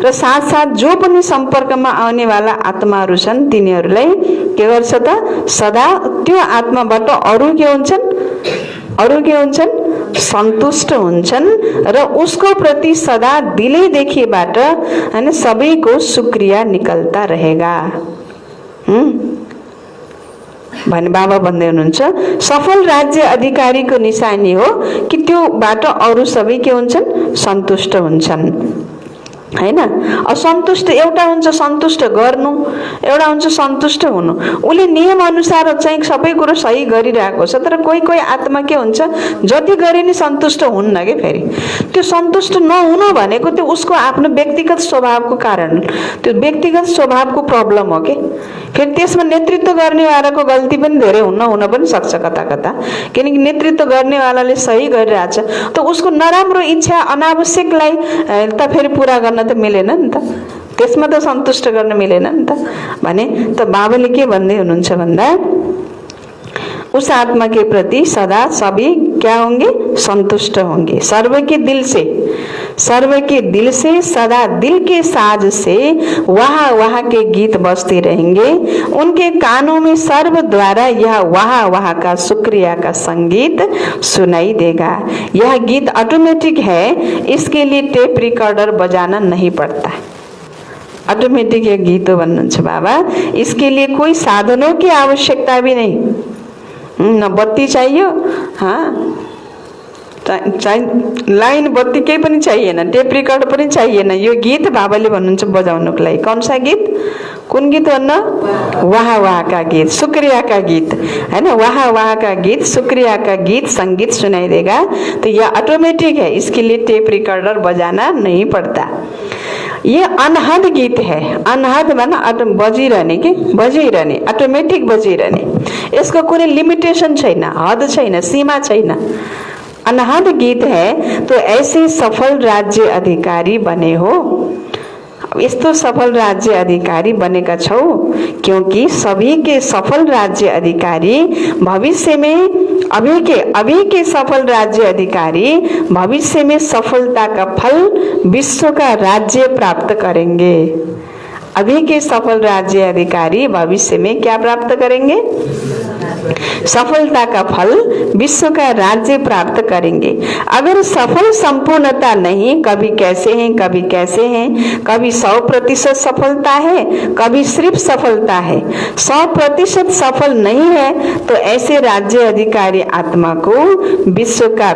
Speaker 1: र साथसाथ जो पनि सम्पर्कमा आउनेवाला आत्माहरू छन् तिनीहरूलाई के गर्छ त? सदा त्यो आत्माबाट अरू के हुन्छन्? सन्तुष्ट हुन्छन् र उसको प्रति सदा दिलैदेखिबाट हैन सबैको शुक्रिया निकलता रहेगा। भने बाबा भन्दै हुनुहुन्छ सफल राज्य अधिकारीको निशानी हो कि त्योबाट अरू सबै के हुन्छन्? सन्तुष्ट हुन्छन् हैन। असन्तुष्ट एउटा हुन्छ सन्तुष्ट गर्नु, एउटा हुन्छ सन्तुष्ट हुनु। उसले नियम अनुसार चाहिँ सबै कुरो सही गरिरहेको छ, तर कोही कोही आत्मा के हुन्छ? जति गरे नि सन्तुष्ट हुन्न के। फेरि त्यो सन्तुष्ट नहुनु भनेको त्यो उसको आफ्नो व्यक्तिगत स्वभावको कारण, त्यो व्यक्तिगत स्वभावको प्रब्लम हो के। फेरि त्यसमा नेतृत्व गर्नेवालाको गल्ती पनि धेरै हुन पनि सक्छ कता कता, किनकि नेतृत्व गर्नेवालाले सही गरिरहेछ त उसको नराम्रो इच्छा अनावश्यकलाई त फेरि पुरा गर्न त मिलेन नि त, त्यसमा त सन्तुष्ट गर्न मिलेन नि त। भने त बाबाले के भन्दै हुनुहुन्छ भन्दा उस आत्मा के प्रति सदा सभी क्या होंगे? संतुष्ट होंगे। सर्व के दिल से सदा दिल के साज से वहाँ वहाँ के गीत बजते रहेंगे। उनके कानों में सर्व द्वारा यह वहाँ वहाँ का शुक्रिया का संगीत सुनाई देगा। यह गीत ऑटोमेटिक है, इसके लिए टेप रिकॉर्डर बजाना नहीं पड़ता। ऑटोमेटिक ये गीत भन्नुहुन्छ बाबा, इसके लिए कोई साधनों की आवश्यकता भी नहीं। न बत्ती चाहियो, हाँ लाइन बत्ती केही पनि चाहिएन, टेप रिकर्ड पनि चाहिएन। यो गीत बाबाले भन्नुहुन्छ बजाउनुको लागि। कौन सा गीत? कुन गीत भन्न? वहाँ वहाँ का गीत, शुक्रिया का गीत है ना। वहाँ वहाँ का गीत, शुक्रिया का गीत संगीत सुनाई देगा। तो यह ऑटोमेटिक है, इसके लिए टेप रिकॉर्डर बजाना नहीं पड़ता। ये अनहद गीत है। अनहद माना बजिरहने के, बजिरहने, ऑटोमेटिक बजिरहने। यसको कुनै लिमिटेशन छैन, हद छैन, सीमा छैन। अनहद गीत है। तो ऐसे सफल राज्य अधिकारी बने हो। यस्तो सफल राज्य अधिकारी बनेका छौ, क्योंकि सभी के सफल राज्य अधिकारी भविष्य में अभी के सफल राज्य अधिकारी भविष्य में सफलता का फल विश्व का राज्य प्राप्त करेंगे। अभी के सफल राज्य अधिकारी भविष्य में क्या प्राप्त करेंगे? सफलता का फल विश्व का राज्य प्राप्त करेंगे। अगर सफल संपूर्णता नहीं, कभी कैसे हैं कभी कैसे हैं, कभी 100% सफलता है, कभी सिर्फ सफलता है, 100% सफल नहीं है, तो ऐसे राज्य अधिकारी आत्मा को विश्व का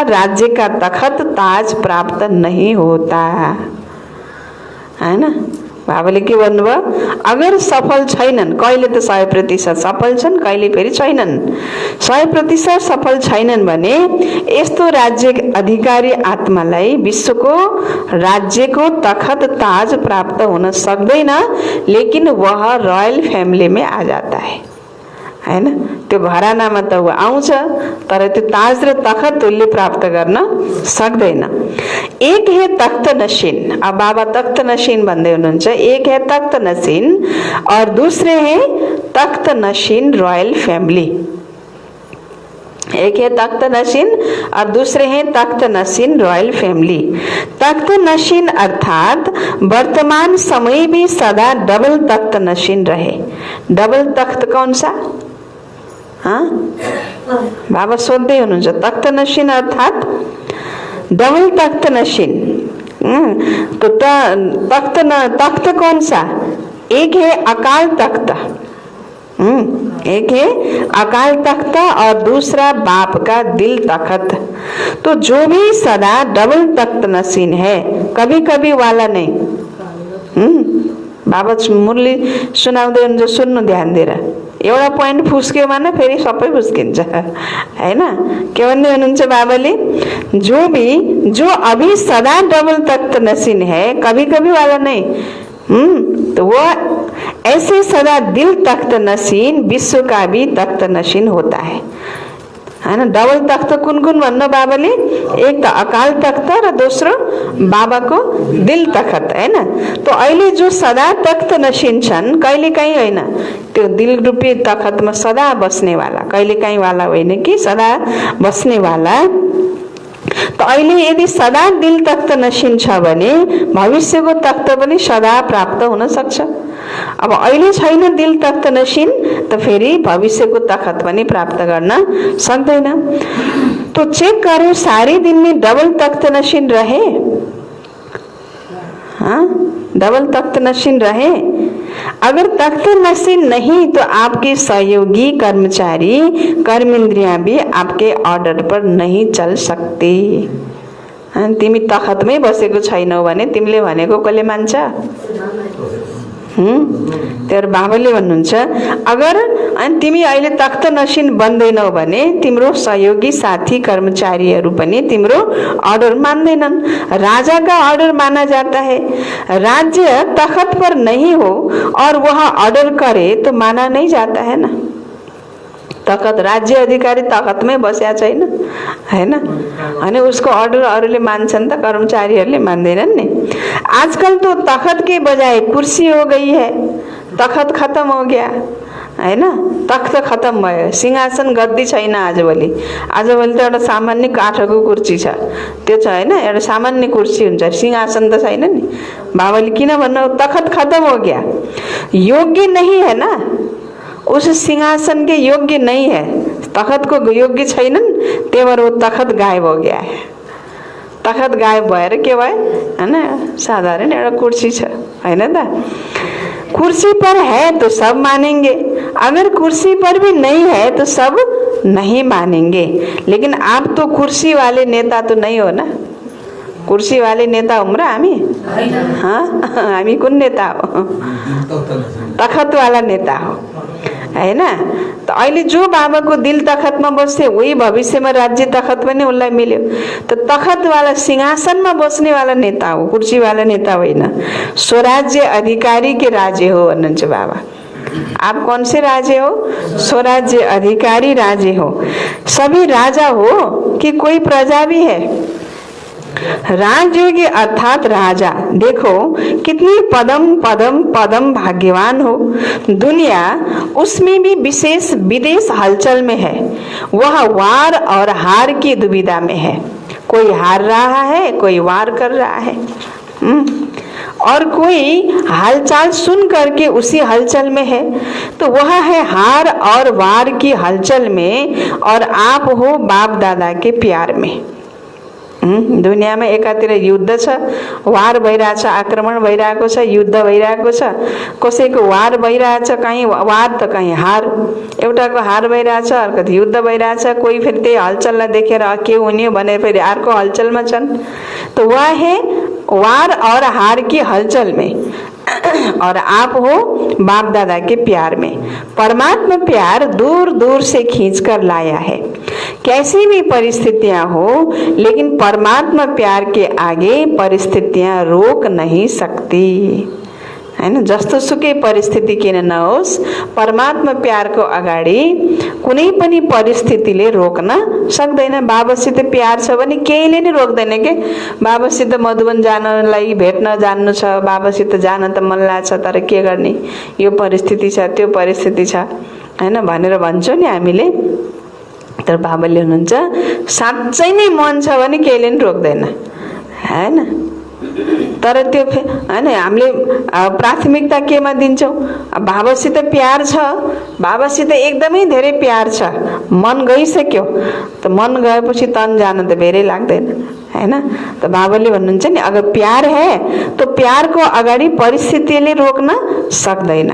Speaker 1: राज्य का तखत ताज प्राप्त नहीं होता है ना। बाबाले के भन्नुभयो, अगर सफल छैनन्, कहिले त 100% सफल छन्, कहिले फेरि छैनन्, 100% सफल छैनन् भने यस्तो राज्य अधिकारी आत्मालाई विश्वको राज्यको तखत ताज प्राप्त होन सक्दैन, लेकिन वह रॉयल फैमिली में आ जाता है ना। त्यो घरानामा त ऊ आउँछ, तर त्यो ताज र तखत उसले प्राप्त गर्न सक्दैन। एक है तख्त नशीन, अब बाबा तख्त नशीन भन्दै हुनुहुन्छ। एक है तख्त नशीन और दूसरे है तख्त नशीन रॉयल फैमिली। एक है तख्त नशीन और दूसरे हैं तख्त नशीन रॉयल फैमिली। तख्त नशीन अर्थात वर्तमान समय भी सदा डबल तख्त नशीन रहे। डबल तख्त कौन सा? हाँ, बाबा सोध्दै हुनुहुन्छ, तख्त नशीन अर्थात डबल तख्त नशीन। तो तख्त कौन सा? एक है अकाल तख्त, एक है अकाल तख्त और दूसरा बाप का दिल तख्त। तो जो भी सदा डबल तख्त नशीन है, कभी कभी वाला नहीं। बाबा मुरली सुनाउँदै हुनुहुन्छ, सुन्नु ध्यान दिएर। एउटा पोइन्ट फुस्क्यो भने फेरि सबै फुस्किन्छ हैन। के भन्दै हुनुहुन्छ बाबाले, जो अभी सदा डबल तख्त नशीन है, कभी कभी वाला नहीं, तो वो ऐसे सदा दिल तख्त नशीन विश्व का भी तख्त नशीन होता है ना। डबल तख्त कुन कुन भन्नु बाबाले? एक त अकाल तख्त र दोस्रो बाबाको दिल तख्त हैन। तो अहिले जो सदा तख्त नशीन छन्, कहिले काहीँ होइन, त्यो दिल रूपी तख्तमा सदा बस्ने वाला, कहिले काहीँ वाला होइन कि सदा बस्ने वाला। तो अहिले यदि सदा दिल तख्त नशीन छ भने भविष्यको तख्त पनि सदा प्राप्त हुन सक्छ। अब अहिले छैन दिल तख्त नशीन, तो फेरि भविष्यको तख्त पनि प्राप्त गर्न सक्दैन। तो चेक करो, सारे दिन में डबल तख्त नशीन रहे? हाँ, डबल तख्त नशीन रहे। अगर तख्त नशीन नहीं तो आपके सहयोगी कर्मचारी कर्मेंद्रियां भी आपके ऑर्डर पर नहीं चल सकते। तिमी तखतमै बसेको छैनौ भने तिमीले भनेको कसले मान्छ? तेरो बाबाले भन्नुहुन्छ, अगर तिमी अहिले तख्त नशीन बन्दैनौ भने तिम्रो सहयोगी साथी कर्मचारीहरू पनि तिम्रो ऑर्डर मान्दैनन्। राजा का ऑर्डर माना जाता है। राज्य तख्त पर नहीं हो और वह ऑर्डर करे तो माना नहीं जाता है ना। तखत राज्य अधिकारी तखतमै बस्या छैन हैन, अनि उसको अर्डर अरूले मान्छन् त, कर्मचारीहरूले मान्दैनन् नि। आजकल तो तखत के बजाय कुर्सी हो गई है। तखत खत्म हो गया हैन, तख्त खत्म भयो, सिंहासन गद्दी छैन। आजभोलि त एउटा सामान्य काठको कुर्सी छ, त्यो छ हैन, एउटा सामान्य कुर्सी हुन्छ, सिंहासन त छैन नि। बाबाले किन भन्नु तखत खत्म हो गया, योग्य नहीं है ना, उस सिंहासन के योग्य नहीं है, तखत को योग्य छैनन्, त्यही भएर वो तखत गायब हो गया है। तखत गायब भएर के भयो हैन, साधारण एउटा कुर्सी छ हैन त। कुर्सी पर है तो सब मानेंगे, अगर कुर्सी पर भी नहीं है तो सब नहीं मानेंगे। लेकिन आप तो कुर्सी वाले नेता तो नहीं हो ना। कुर्सी वाले नेता हौं र हामी? हाँ, हामी कुन नेता हो? तखत वाला नेता हो हैन। त अहिले जो बाबाको दिल तखतमा बस्थे वही भविष्यमा राज्य तखत पनि उनलाई मिल्यो। त तखत वाला सिंहासनमा बस्ने वाला नेता हो, कुर्सी वाला नेता होइन। स्वराज्य अधिकारी के राज्य हो भन्नुहुन्छ बाबा। आप कौन से राजे हो? स्वराज्य अधिकारी राजे हो। सभी राजा हो कि कोई प्रजा भी है? राजयोगी अर्थात राजा। देखो कितनी पदम पदम पदम भाग्यवान हो। दुनिया उसमें भी विशेष विदेश हलचल में है। वह वार और हार की दुविधा में है। कोई हार रहा है, कोई वार कर रहा है, और कोई हालचाल सुन करके उसी हलचल में है। तो वह है हार और वार की हलचल में, और आप हो बाप दादा के प्यार में। दुनियामा एकातिर युद्ध छ, वार भइरहेछ, आक्रमण भइरहेको छ, युद्ध भइरहेको छ। कसैको वार भइरहेछ, कहीँ वार त कहीँ हार, एउटाको हार भइरहेछ, अर्को युद्ध भइरहेछ। कोही फेरि त्यही हलचललाई देखेर के हुने भने फेरि अर्को हलचलमा छन्। तो वह है वार और हार की हलचल में और आप हो बाप दादा के प्यार में। परमात्मा प्यार दूर दूर से खींच कर लाया है। कैसी भी परिस्थितियां हो, लेकिन परमात्मा प्यार के आगे परिस्थितियां रोक नहीं सकती, है ना। जस्तो सुकै परिस्थिति किन नहोस्, परमात्मा प्यारको अगाडि कुनै पनि परिस्थितिले रोक्न सक्दैन। बाबासित प्यार छ भने केहीले नि रोक्दैन के। बाबासित मधुवन जानलाई भेट्न जान्नु छ, बाबासित जान त मन लाग्छ, तर के गर्ने, यो परिस्थिति छ त्यो परिस्थिति छ, हैन भनेर भन्छौँ नि हामीले। तर बाबाले हुनुहुन्छ साँच्चै नै मन छ भने केहीले नि रोक्दैन, हैन। तर त्यो हैन, हामीले प्राथमिकता केमा दिन्छौँ? बाबासित प्यार छ, बाबासित एकदमै धेरै प्यार छ, मन गइसक्यो त मन गएपछि तन जान त बेरै लाग्दैन, हैन। त बाबाले भन्नुहुन्छ नि, अगर प्यार है तो प्यार को अगाडि परिस्थितिले रोक्न सक्दैन।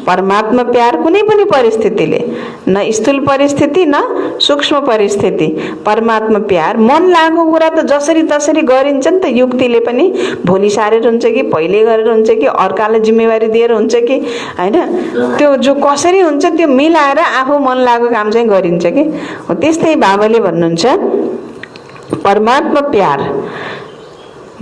Speaker 1: परमात्मा प्यार कुनै पनि परिस्थितिले, न स्थूल परिस्थिति न सूक्ष्म परिस्थिति, परमात्मा प्यार मन लागेको कुरा त जसरी तसरी गरिन्छ नि त। युक्तिले पनि भोलि सारेर हुन्छ कि पहिले गरेर हुन्छ कि अर्कालाई जिम्मेवारी दिएर हुन्छ कि, हैन। त्यो जो कसरी हुन्छ त्यो मिलाएर आफू मन लागेको काम चाहिँ गरिन्छ कि। हो त्यस्तै बाबाले भन्नुहुन्छ परमात्मा प्यार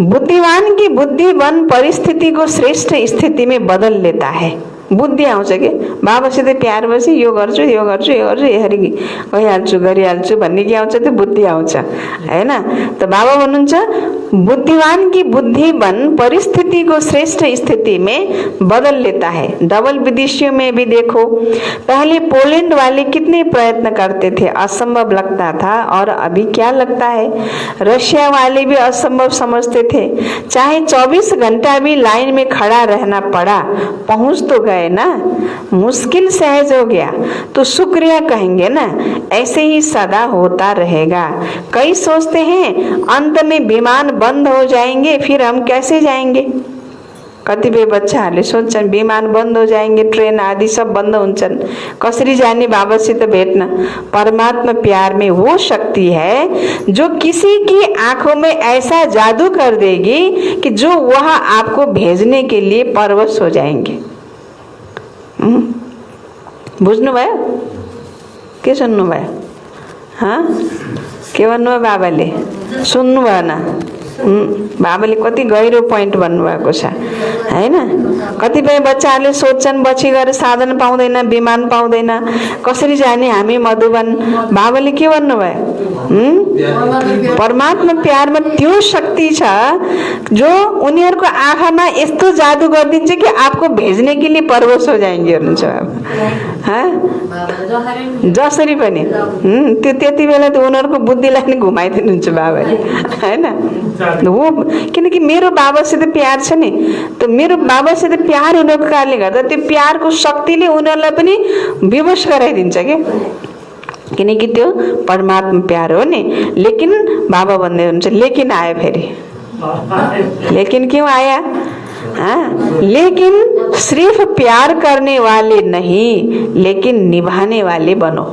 Speaker 1: बुद्धिमान की बुद्धि बन परिस्थिति को श्रेष्ठ स्थिति में बदल लेता है। बुद्धि आउँछ कि बाबासित प्यार भएपछि यो गर्छु यो गर्छु यो गर्छु यसरी गइहाल्छु गरिहाल्छु भन्ने के आउँछ, त्यो बुद्धि आउँछ, हैन। त बाबा भन्नुहुन्छ बुद्धिमान की बुद्धि बन परिस्थिति को श्रेष्ठ स्थिति में बदल लेता है। डबल विदेशियों में भी देखो, पहले पोलैंड वाले कितने प्रयत्न करते थे, असंभव लगता था, और अभी क्या लगता है, रशिया वाले भी असंभव समझते थे, चाहे 24 घंटा भी लाइन में खड़ा रहना पड़ा, पहुंच तो गए ना, मुश्किल सहज हो गया तो शुक्रिया कहेंगे ना, ऐसे ही सदा होता रहेगा। कई सोचते हैं अंत में विमान बंद हो जाएंगे, फिर हम कैसे जाएंगे। कतिपय बच्चाहरूले सोच्छन् विमान बन्द हो जाएंगे, ट्रेन आदि सब बन्द हुन्छन्, कसरी जाने बाबासित भेट्न। परमात्मा प्यार में वो शक्ति है जो किसी की आंखों में ऐसा जादू कर देगी कि जो वह आपको भेजने के लिए परवश हो जाएंगे। बुझ्नुभयो के सुन्नुभयो? के भन्नुभयो बाबाले? सुन्नु भएन? बाबाले कति गहिरो पोइन्ट भन्नुभएको छ, हैन। कतिपय बच्चाहरूले सोच्छन् पछि गएर साधन पाउँदैन, विमान पाउँदैन, कसरी जाने हामी मधुवन। बाबाले के भन्नुभयो? परमात्मा प्यारमा त्यो शक्ति छ जो उनीहरूको आँखामा यस्तो जादू गरिदिन्छ कि आपको भेजने के लिए परवश हो जाएंगे हुनुहुन्छ। जसरी पनि त्यो त्यति बेला त उनीहरूको बुद्धिलाई नि घुमाइदिनुहुन्छ बाबाले, हैन। हो किनकि मेरो बाबासित प्यार छ नि, त मेरो बाबासित प्यार हुनुको कारणले गर्दा त्यो प्यारको शक्तिले उनीहरूलाई पनि विवश गराइदिन्छ के, किनकि त्यो परमात्मा प्यार हो नि। लेकिन बाबा भन्दै हुनुहुन्छ लेकिन आयो फेरि, लेकिन क्यों आया? लेकिन सिर्फ प्यार करने वाले नहीं, लेकिन निभाने वाले बनो।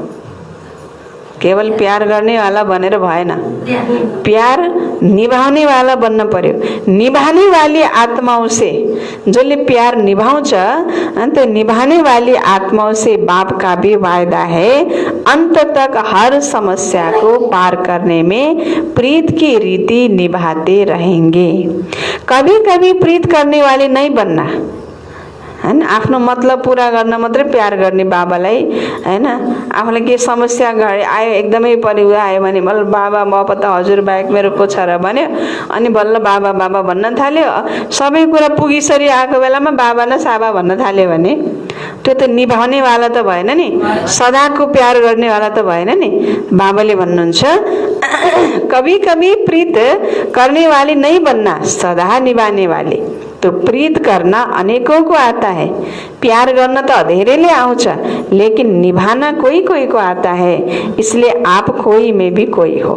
Speaker 1: केवल प्यार गर्ने वाला बनेर भएन, प्यार निभाउने वाला बन्न पर्यो। निभाने वाली आत्माओं से, जसले प्यार निभाउँछ, अन्त निभाने वाली आत्माओं से बाप का भी वायदा है, अंत तक हर समस्या को पार करने में प्रीत की रीति निभाते रहेंगे। कभी कभी प्रीत करने वाले नहीं बनना, हैन। आफ्नो मतलब पूरा गर्न मात्रै प्यार गर्ने बाबालाई, हैन। आफूलाई के समस्या आयो, एकदमै परिवार आयो भने बल्ल बाबा म पो त हजुर बाहेक मेरो को छ र भन्यो, अनि बल्ल बाबा बाबा भन्न थाल्यो। सबै कुरा पुगिसरी आएको बेलामा बाबा न साबा भन्न थाल्यो भने त्यो त निभाउने वाला त भएन नि, सदाको प्यार गर्ने वाला त भएन नि। बाबाले भन्नुहुन्छ कभी कभी प्रीत करने वाली नहीं बनना, सदा निभाने वाली। तो प्रीत करना अनेकों को आता है, प्यार करना तो धेरैले आउँछ, लेकिन निभाना कोई कोई को आता है। इसलिए आप कोई में भी कोई हो।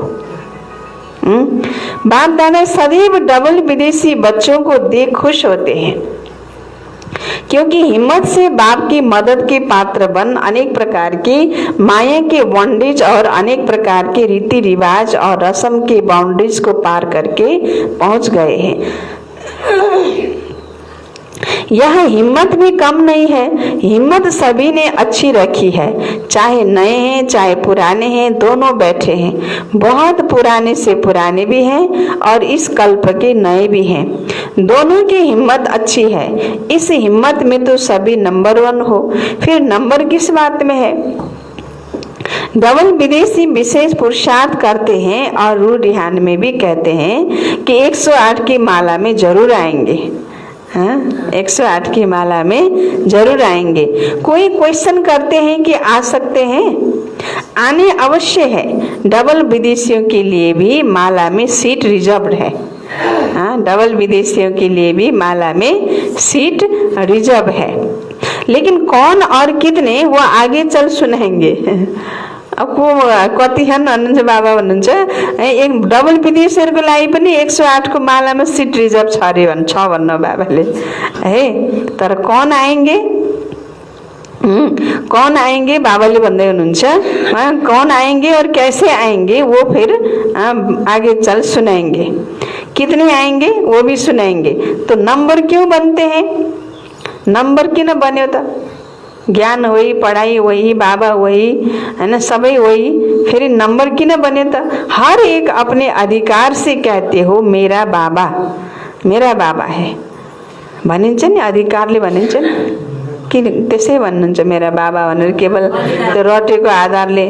Speaker 1: बाप दादा सदैव डबल विदेशी बच्चों को देख खुश होते हैं, क्योंकि हिम्मत से बाप की मदद के पात्र बन अनेक प्रकार की माया के बॉन्डेज और अनेक प्रकार के रीति रिवाज और रस्म के बाउंड्रीज को पार करके पहुंच गए हैं। यह हिम्मत भी कम नहीं है, हिम्मत सभी ने अच्छी रखी है, चाहे नए हैं चाहे पुराने हैं, दोनों बैठे हैं। बहुत पुराने से पुराने भी हैं और इस कल्प के नए भी हैं, दोनों की हिम्मत अच्छी है। इस हिम्मत में तो सभी नंबर 1 हो, फिर नंबर किस बात में है। डबल विदेशी विशेष पुरुषार्थ करते हैं और रूढ़ियान में भी कहते हैं कि 108 की माला में जरूर आएंगे। हाँ, 108 की माला में जरूर आएंगे। कोई क्वेश्चन करते हैं कि आ सकते हैं, आने अवश्य है। डबल विदेशियों के लिए भी माला में सीट रिजर्व्ड है। हाँ, डबल विदेशियों के लिए भी माला में सीट रिजर्व है, लेकिन कौन और कितने वो आगे चल सुनाएंगे। अब को कति छन् भन्नुहुन्छ बाबा भन्नुहुन्छ, एक डबल विदेशीहरूको लागि पनि 108 को मालामा सिट रिजर्भ छ अरे छ भन्नु बाबाले है। तर कौन आएंगे, कौन आएंगे बाबाले भन्दै हुनुहुन्छ। कौन आएंगे और कैसे आएंगे वो फिर आगे चल सुनाएंगे। कितने आएंगे वो भी सुनाएंगे। तो नंबर क्यों बनते हैं, नंबर किन बन्यो त। ज्ञान वही, पढ़ाई वही, बाबा वही है ना, सबै वही, फिर नंबर किन बने त। हर एक अपने अधिकार से कहते हो मेरा बाबा, मेरा बाबा है भनिन्छ नि, अधिकारले भनिन्छ नि। किन त्यसै भन्नुहुन्छ मेरा बाबा भनेर, केवल त्यो रटेको आधारले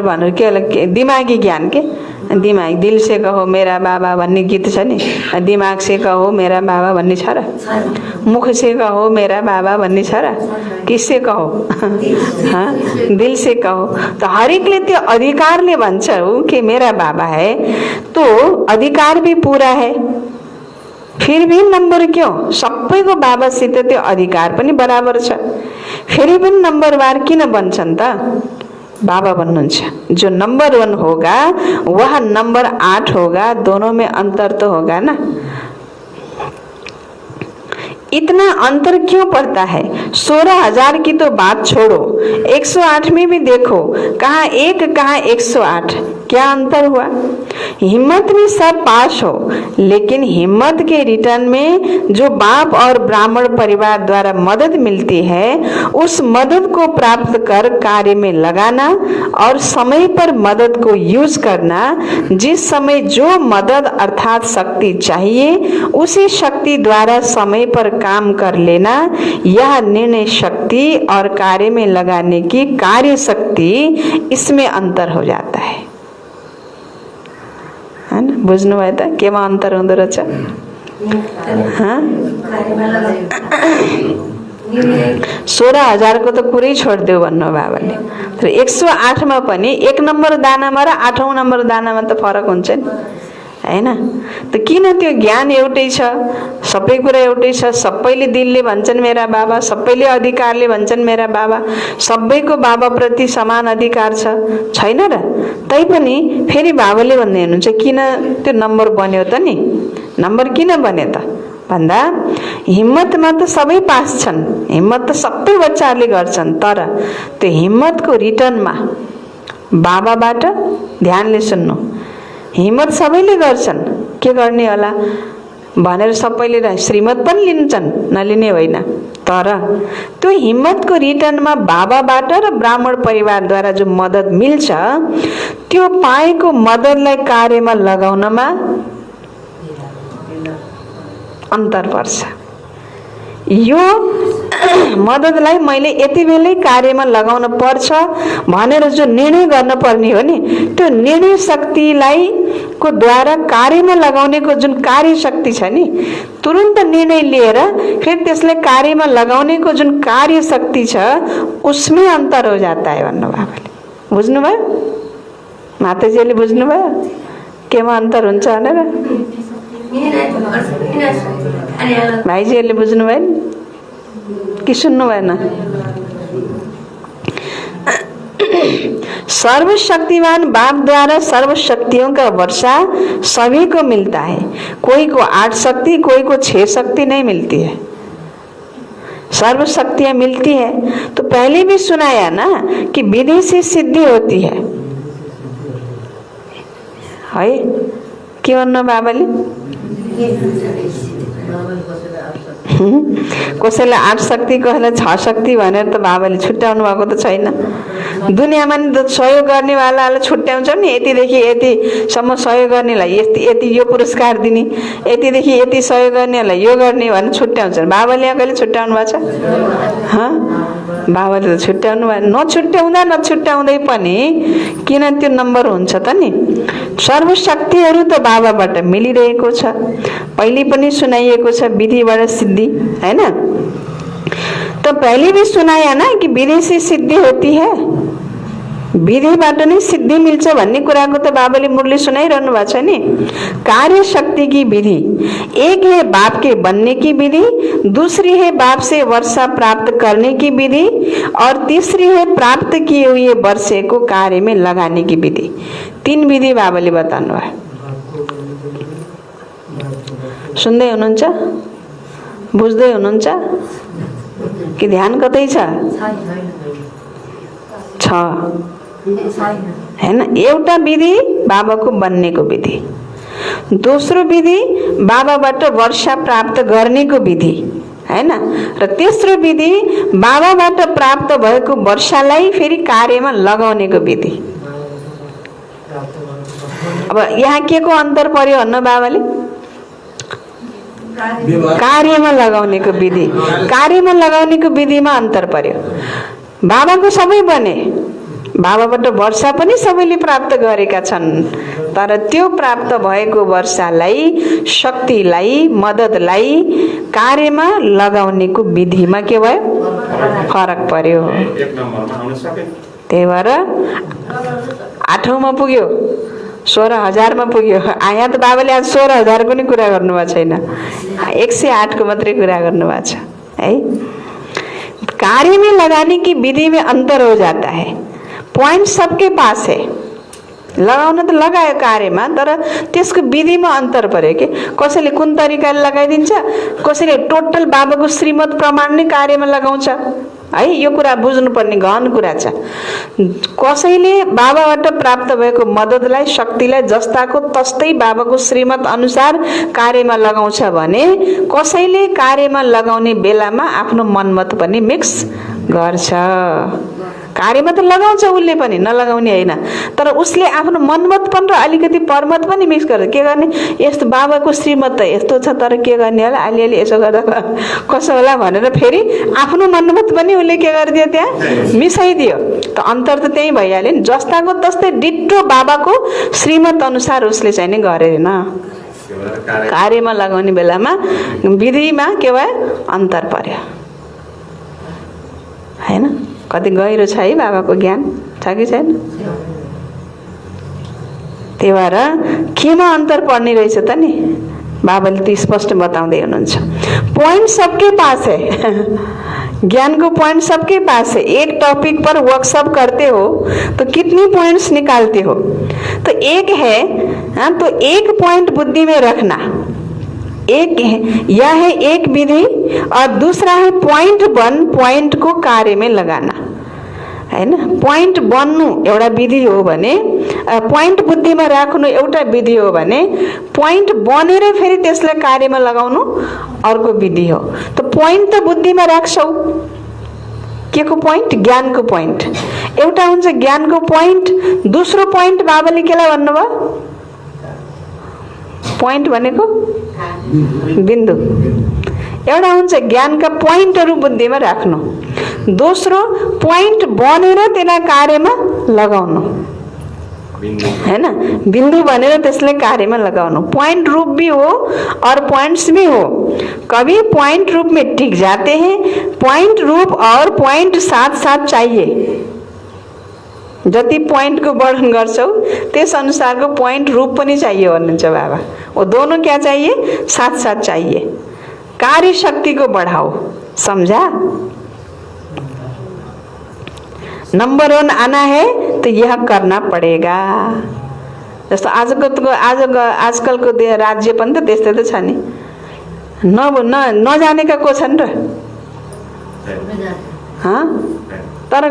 Speaker 1: भनेर के दिमागी ज्ञान के, दिमाग दिल से कहो मेरा बाबा भन्ने गीत छ नि, दिमाग से कहो मेरा बाबा भन्ने छ र, मुख से कहो मेरा बाबा भन्ने छ र, किससे कहो हाँ, दिल से कहो। तो हरेकले त्यो अधिकारले भन्छ हो कि मेरा बाबा है, तो अधिकार भी पूरा है। फिर भी नंबर क्यों, सबैको बाबासित त्यो अधिकार पनि बराबर छ, फेरि पनि नम्बरवार किन बन्छन् त। बाबा भन्नुहुन्छ जो नंबर 1 होगा वह नंबर 8 होगा, दोनों में अंतर तो होगा ना। इतना अंतर क्यों पड़ता है। 16,000 की तो बात छोड़ो, 108 में भी देखो, कहाँ 1 कहाँ 108, क्या अंतर हुआ। हिम्मत में सब पास हो, लेकिन हिम्मत के रिटर्न में जो बाप और ब्राह्मण परिवार द्वारा मदद मिलती है, उस मदद को प्राप्त कर कार्य में लगाना और समय पर मदद को यूज करना। जिस समय जो मदद अर्थात शक्ति चाहिए, उसी शक्ति द्वारा समय पर काम कर लेना, यह निर्णय शक्ति और कार्य में लगाने की कार्य शक्ति, इसमें अंतर हो जाता है ना। बुझ्नु भयो त केमा अंतर हुँदो रहेछ। हाँ, 16,000 को तो कुरै छोडिदेऊ भन्नु बाबाले। तर 108 मा पनि 1 नम्बर दानामा र 8औं नम्बर दानामा त फरक हुन्छ नि हैन। त किन त्यो ज्ञान एउटै छ, सबै कुरा एउटै छ, सबैले दिलले भन्छन् मेरा बाबा, सबैले अधिकारले भन्छन् मेरा बाबा, सबैको बाबा प्रति समान अधिकार छ, छैन र। तैपनि फेरि बाबाले भन्दै हुनुहुन्छ किन त्यो नम्बर बन्यो त नि, नम्बर किन बन्यो त भन्दा हिम्मतमा त सबै पास छन्, हिम्मत त सबै बच्चाहरूले गर्छन्, तर त्यो हिम्मतको रिटर्नमा बाबाबाट ध्यानले सुन्नु, हिम्मत सबैले गर्छन्, के गर्ने होला भनेर सबैले श्रीमत पनि लिन्छन्, नलिने होइन। तर त्यो हिम्मतको रिटर्नमा बाबाबाट र ब्राह्मण परिवारद्वारा जो मदद मिल्छ, त्यो पाएको मददलाई कार्यमा लगाउनमा अंतर पर्छ। यो मददलाई मैले यति बेलै कार्यमा लगाउन पर्छ भनेर जो निर्णय गर्न पर्ने हो नि, त्यो निर्णय शक्तिलाई को द्वारा कार्यमा लगाउनेको जुन कार्य शक्ति छ नि, तुरन्त निर्णय लिएर फिर त्यसलाई कार्यमा लगाउनेको जुन कार्य शक्ति छ, उसमें अंतर हो जाता है भन्नु बाबाले। बुझ्नुभयो माताजीले, बुझ्नुभयो केमा अंतर हुन्छ भनेर। भाइजीहरूले बुझ्नु भएन कि सुन्नु भएन। सर्वशक्तिमान बाप द्वारा सर्व शक्तियों का वर्षा सभी को मिलता है। कोई को 8 शक्ति, कोई को 6 शक्ति नहीं मिलती है। सर्व शक्तियां मिलती है। तो पहले भी सुनाया ना कि विधि से सिद्धि होती है के भन्नु बाबाले? कसैलाई 8 शक्ति कसैलाई 6 शक्ति भनेर त बाबाले छुट्याउनु भएको त छैन। दुनियाँमा नि सहयोग गर्नेवालालाई छुट्याउँछ नि, यतिदेखि यतिसम्म सहयोग गर्नेलाई यति यो पुरस्कार दिने, यतिदेखि यति सहयोग गर्नेलाई यो गर्ने भनेर छुट्याउँछ। बाबाले यहाँ कहिले छुट्याउनु भएको छ? बाबाले त छुट्याउनु भयो। नछुट्याउँदै पनि किन त्यो नम्बर हुन्छ त नि? सर्वशक्तिहरू त बाबाबाट मिलिरहेको छ। पहिले पनि सुनाइएको छ विधिबाट सिद्धि, हैन? तो पहले भी सुनाया ना कि विधि से सिद्धि होती है, विधिबाट नै सिद्धि मिल्छ भन्ने कुराको त बाबाले मुरली सुनाइरहनु भएको छ नि। कार्य शक्ति की विधि एक है बाप के बनने की विधि, दूसरी है बाप से वर्षा प्राप्त करने की विधि और तीसरी है प्राप्त किए हुए वर्षे को कार्य में लगाने की विधि। 3 विधि बाबाले बताउनु भयो। सुन्दै हुनुहुन्छ? बुझ्दै हुनुहुन्छ कि ध्यान कतै छ? हैन? एउटा विधि बाबाको बन्नेको विधि, दोस्रो विधि बाबाबाट वर्षा प्राप्त गर्नेको विधि, हैन? र तेस्रो विधि बाबाबाट प्राप्त भएको वर्षालाई फेरि कार्यमा लगाउनेको विधि। अब यहाँ के को अन्तर पर्यो भन्नु बाबाले? कार्यमा लगाउनेको विधि। कार्यमा लगाउनेको विधिमा अन्तर पर्यो। बाबाको सबै बने, बाबाबाट वर्षा पनि सबैले प्राप्त गरेका छन्, तर त्यो प्राप्त भएको वर्षालाई, शक्तिलाई, मद्दतलाई कार्यमा लगाउनेको विधिमा के भयो? फरक पर्यो। त्यही भएर 8औँमा पुग्यो, 16,000 मा पुग्यो। यहाँ त बाबाले आज 16,000 को नि कुरा गर्नुभएको छैन, 108 को मात्रै कुरा गर्नुभएको छ है। कार्य में लगाने की विधि में अंतर हो जाता है। पॉइंट सबके पास है, लगाउन त लगायो कार्यमा, तर त्यसको विधिमा अन्तर पर्यो के। कसैले कुन तरिकाले लगाइदिन्छ, कसैले टोटल बाबाको श्रीमत प्रमाण नै कार्यमा लगाउँछ है। यो कुरा बुझ्नुपर्ने गहन कुरा छ। कसैले बाबाबाट प्राप्त भएको मद्दतलाई, शक्तिलाई जस्ताको तस्तै बाबाको श्रीमत अनुसार कार्यमा लगाउँछ भने, कसैले कार्यमा लगाउने बेलामा आफ्नो मनमत पनि मिक्स गर्छ। कार्यमा त लगाउँछ उसले पनि, नलगाउने होइन, तर उसले आफ्नो मनमत पनि र अलिकति परमत पनि मिक्स गर्छ। के गर्ने? यस्तो बाबाको श्रीमत त यस्तो छ, तर के गर्ने होला, अलिअलि यसो गर्दा कसो होला भनेर फेरि आफ्नो मनमत पनि उसले के गरिदियो, त्यहाँ मिसाइदियो। त अन्तर त त्यही भइहाल्यो नि। जस्ताको तस्तै डिट्टो बाबाको श्रीमत अनुसार उसले चाहिँ नि गरेन। कार्यमा लगाउने बेलामा विधिमा के भयो? अन्तर पर्यो, हैन? कति गहिरो छ है बाबाको ज्ञान, छ कि छैन? त्यही भएर केमा अन्तर पर्ने रहेछ त नि? बाबाले त स्पष्ट बताउँदै हुनुहुन्छ। पॉइंट सबके पास है, ज्ञान को पॉइंट सबके पास है। एक टॉपिक पर वर्कशॉप करते हो तो कितनी पॉइंट्स निकालते हो? तो एक है, हाँ, तो एक पॉइंट बुद्धि में रखना, एक है, यह है एक विधि, और दूसरा है पॉइंट 1 पॉइंट को कार्य में लगाना, हैन? पॉइंट बन्नु एउटा विधि हो भने, पॉइंट बुद्धिमा राख्नु एउटा विधि हो भने, पॉइंट बनेर फेरि त्यसलाई कार्यमा लगाउनु अर्को विधि हो। त पॉइंट त बुद्धिमा राख्छौ, के को पॉइंट? ज्ञान को पॉइंट। एउटा हुन्छ ज्ञान को पॉइंट, दोस्रो पॉइंट बाबाले केलाई भन्नुभयो? पॉइंट भनेको बिन्दु। एउटा हुन्छ ज्ञानका पोइन्टहरू बुद्धिमा राख्नु, दोस्रो पॉइंट बनेर त्यसलाई कार्यमा लगाउनु, हैन? बिंदु बनेर त्यसलाई कार्यमा लगाउनु। पॉइंट रूप भी हो और पॉइंट्स भी हो। कभी पॉइंट रूप में टिक जाते हैं, पॉइंट रूप और पॉइंट साथ साथ चाहिए। जति पॉइंट को वर्णन गर्छौ त्यस अनुसारको पॉइंट रूप पनि चाहिए भन्नुहुन्छ बाबा। वो दोनों क्या चाहिए? साथ साथ चाहिए। कार्य शक्ति को बढ़ाओ, समझा? नंबर 1 आना है तो यह करना पड़ेगा। जस्तो आजकलको राज्य पनि त त्यस्तै त छ नि। नजानेका को छन् र? तर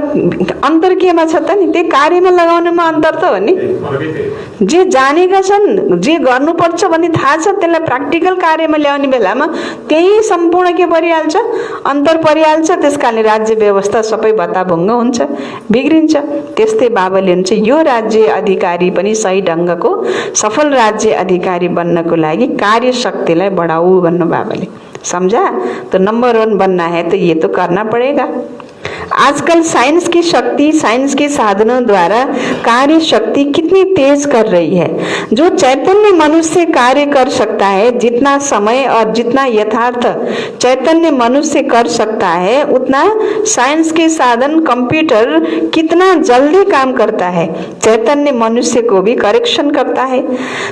Speaker 1: अन्तर केमा छ त नि? त्यही कार्यमा लगाउनेमा अन्तर त हो नि। जे जानेका छन्, जे गर्नुपर्छ भन्ने थाहा छ, त्यसलाई प्र्याक्टिकल कार्यमा ल्याउने बेलामा त्यही सम्पूर्ण के परिहाल्छ, अन्तर परिहाल्छ। त्यसकारणले राज्य व्यवस्था सबै भत्ताभङ्ग हुन्छ, बिग्रिन्छ। त्यस्तै बाबाले हुन्छ यो राज्य अधिकारी पनि सही ढङ्गको सफल राज्य अधिकारी बन्नको लागि कार्य शक्तिलाई बढाऊ भन्नु बाबाले। समझा? तो नंबर 1 बनना है तो ये तो करना पड़ेगा। आजकल साइंस की शक्ति, साइंस के साधनों द्वारा कार्य शक्ति कितनी तेज कर रही है। जो चैतन्य मनुष्य कार्य कर सकता है, जितना समय और जितना यथार्थ चैतन्य मनुष्य कर सकता है, उतना साइंस के साधन कंप्यूटर कितना जल्दी काम करता है, चैतन्य मनुष्य को भी करेक्शन करता है।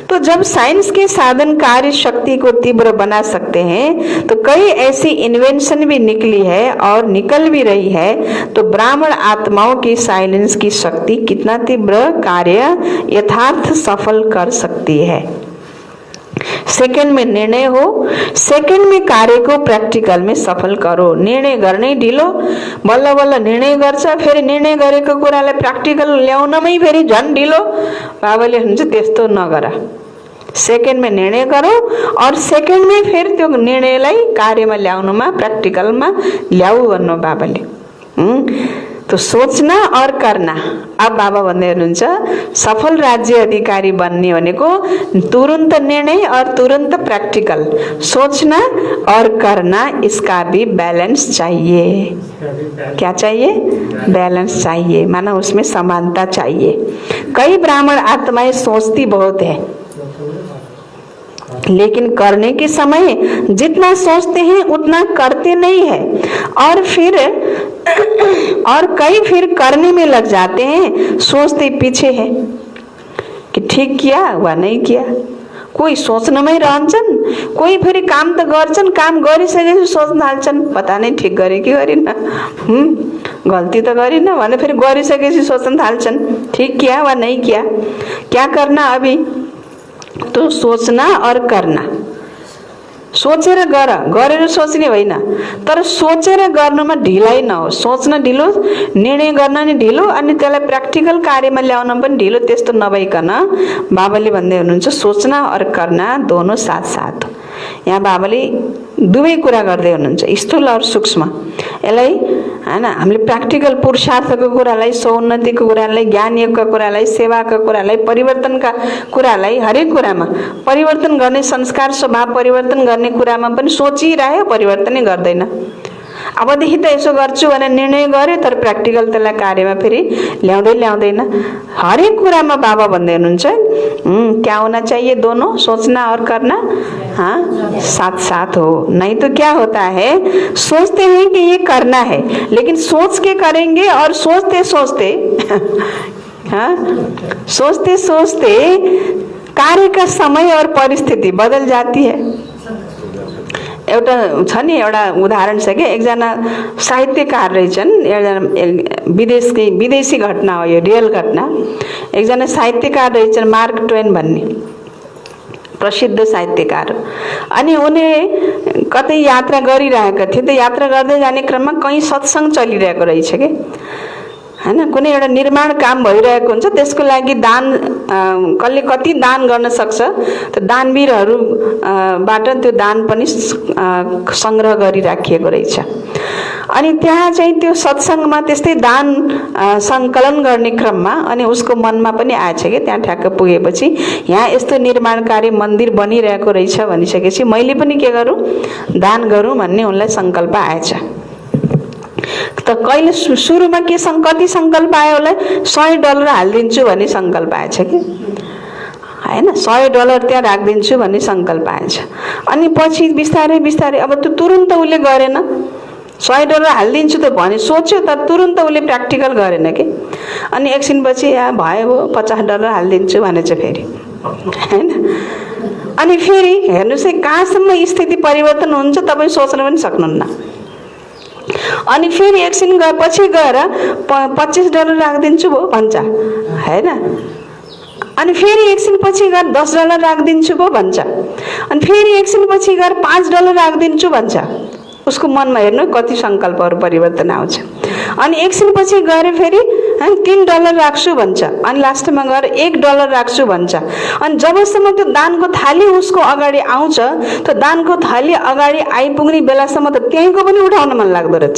Speaker 1: तो जब साइंस के साधन कार्य शक्ति को तीव्र बना सकते हैं, तो कई ऐसी इन्वेंशन भी निकली है और निकल भी रही है। तो ब्राह्मण आत्माओं की साइलेंस की शक्ति कितना तीव्र कार्य यथार्थ सफल कर सकती है। सेकंड में निर्णय हो, सेकंड में कार्य को प्रैक्टिकल में सफल करो। निर्णय गर्ने ढिलो, बल्ल बल्ल निर्णय गर्छ, फेरि निर्णय गरेको कुरालाई प्र्याक्टिकल ल्याउनमै फेरि झन् ढिलो। बाबाले हुन्छ त्यस्तो नगर। सेकेंड में निर्णय करो और सेकेंड में फिर त्यो निर्णयलाई कार्यमा ल्याउनुमा, प्र्याक्टिकलमा ल्याऊ भन्नु बाबाले। तो सोचना और करना। अब बाबा भन्दै हुनुहुन्छ सफल राज्य अधिकारी बन्ने भनेको तुरंत निर्णय और तुरंत प्रैक्टिकल, सोचना और करना, इसका भी बैलेंस चाहिए। क्या चाहिए? बैलेंस चाहिए, माना उसमें समानता चाहिए। कई ब्राह्मण आत्माएं सोचती बहुत है, लेकिन करने के समय जितना सोचते हैं उतना करते नहीं है, और कई फिर करने में लग जाते हैं, सोचते पीछे हैं कि ठीक किया वा नहीं किया। कोही सोच्नमै रहन्छन्, कोही फेरि काम त गर्छन्, काम गरिसकेपछि सोच्न थाल्छन् पता नहीं ठीक गरे कि गरिन, गल्ती त गरिन भने फेरि गरिसकेपछि सोच्न थाल्छन् ठीक किया वा नहीं किया, क्या करना अभी। तो सोचना और करना, सोचेर गर, गरेर सोच्ने होइन, तर सोचेर गर्नुमा ढिलाइ नहोस्। सोच्न ढिलो, निर्णय गर्न नि ढिलो, अनि त्यसलाई प्र्याक्टिकल कार्यमा ल्याउन पनि ढिलो, त्यस्तो नभइकन बाबाले भन्दै हुनुहुन्छ सोचना और करना दोनों साथ साथ। यहाँ बाबाले दुवै कुरा गर्दै हुनुहुन्छ, स्थूल और सूक्ष्म। यसलाई हैन हामीले प्र्याक्टिकल पुरुषार्थको कुरालाई, सौन्नतिको कुरालाई, ज्ञान योगका कुरालाई, सेवाका कुरालाई, परिवर्तनका कुरालाई, हरेक कुरामा परिवर्तन गर्ने, संस्कार स्वभाव परिवर्तन गर्ने कुरामा पनि सोचिरह्यो, परिवर्तनै गर्दैन। अबदेखि त यसो गर्छु भनेर निर्णय गर्यो, तर प्र्याक्टिकल त्यसलाई कार्यमा फेरि ल्याउँदैन। हरेक कुरामा बाबा भन्दै हुनुहुन्छ क्या होना चाहिए, दोनों सोचना और करना, हाँ साथ साथ हो। नहीं तो क्या होता है, सोचते हैं कि ये करना है, लेकिन सोच के करेंगे और सोचते सोचते हाँ सोचते सोचते कार्य का समय और परिस्थिति बदल जाती है। एउटा छ नि, एउटा उदाहरण छ कि एकजना साहित्यकार रहेछन्, एकजना विदेशी घटना हो यो, रियल घटना। एकजना साहित्यकार रहेछन् मार्क ट्वेन भन्ने प्रसिद्ध साहित्यकार। अनि उनी कतै यात्रा गरिरहेका थिए, त यात्रा गर्दै जाने क्रममा कहीँ सत्संग चलिरहेको रहेछ के हैन, कुनै एउटा निर्माण काम भइरहेको हुन्छ, त्यसको लागि दान कसले कति दान गर्न सक्छ, त दानवीरहरू बाट त्यो दान पनि संग्रह गरिराखिएको रहेछ। अनि त्यहाँ चाहिँ त्यो सत्संगमा त्यस्तै दान संकलन गर्ने क्रममा अनि उसको मनमा पनि आएछ कि त्यहाँ ठ्याक्क पुगेपछि यहाँ यस्तो निर्माणकारी मन्दिर बनिरहेको रहेछ भनिसकेपछि मैले पनि के गरौँ, दान गरौँ भन्ने उनलाई संकल्प आएछ। त कहिले सुरुमा के कति संकल्प आयो होला, $100 हालिदिन्छु भन्ने संकल्प आएछ कि हैन, $100 त्यहाँ राखिदिन्छु भन्ने संकल्प आएछ। अनि पछि बिस्तारै बिस्तारै अब त्यो तुरुन्त उसले गरेन, $100 हालिदिन्छु त भने सोच्यो, तर तुरुन्त उसले प्र्याक्टिकल गरेन कि। अनि एकछिनपछि भयो $50 हालिदिन्छु भनेछ फेरि हैन। अनि फेरि हेर्नुहोस् है कहाँसम्म स्थिति परिवर्तन हुन्छ तपाईँ सोच्न पनि सक्नुहुन्न। अनि फेरि एकछिन पछि गएर $25 राखिदिन्छु भो भन्छ हैन। अनि फेरि एकछिन पछि गएर $10 राखिदिन्छु भो भन्छ। अनि फेरि एकछिन पछि गएर $5 राखिदिन्छु भन्छ उसको मनमा हेर्नु कति सङ्कल्पहरू परिवर्तन आउँछ। अनि एकछिनपछि गएर फेरि $3 राख्छु भन्छ, अनि लास्टमा गएर $1 राख्छु भन्छ। अनि जबसम्म त्यो दानको थाली उसको अगाडि आउँछ, त्यो दानको थाली अगाडि आइपुग्ने बेलासम्म त त्यहीँको पनि उठाउन मन लाग्दो रहेछ।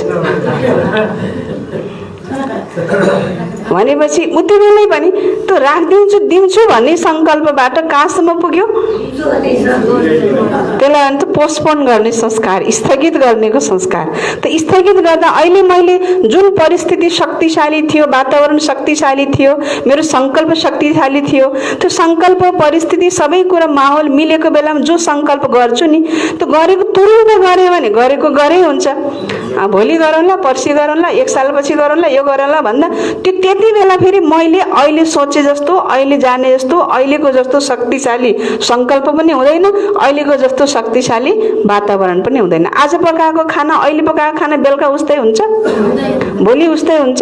Speaker 1: भनेपछि उति बेलै पनि त्यो राखिदिन्छु दिन्छु भन्ने सङ्कल्पबाट कहाँसम्म पुग्यो? त्यसलाई अन्त पोस्टपोन गर्ने संस्कार, स्थगित गर्नेको संस्कार। त स्थगित गर्दा अहिले मैले जुन परिस्थिति शक्तिशाली थियो, वातावरण शक्तिशाली थियो, मेरो सङ्कल्प शक्तिशाली थियो, त्यो सङ्कल्प परिस्थिति सबै कुरा माहौल मिलेको बेलामा जो सङ्कल्प गर्छु नि, त्यो गरेको तुरुन्त गऱ्यो भने गरेको गरै हुन्छ। भोलि गरौँला, पर्सि गरौँला, 1 सालपछि गरौँला, यो गरौँला भन्दा त्यो त्यति बेला फेरि मैले अहिले सोचे जस्तो, अहिले जाने जस्तो, अहिलेको जस्तो शक्तिशाली सङ्कल्प पनि हुँदैन, अहिलेको जस्तो शक्तिशाली वातावरण पनि हुँदैन। आज पकाएको खाना, अहिले पकाएको खाना बेलुका उस्तै हुन्छ, भोलि उस्तै हुन्छ,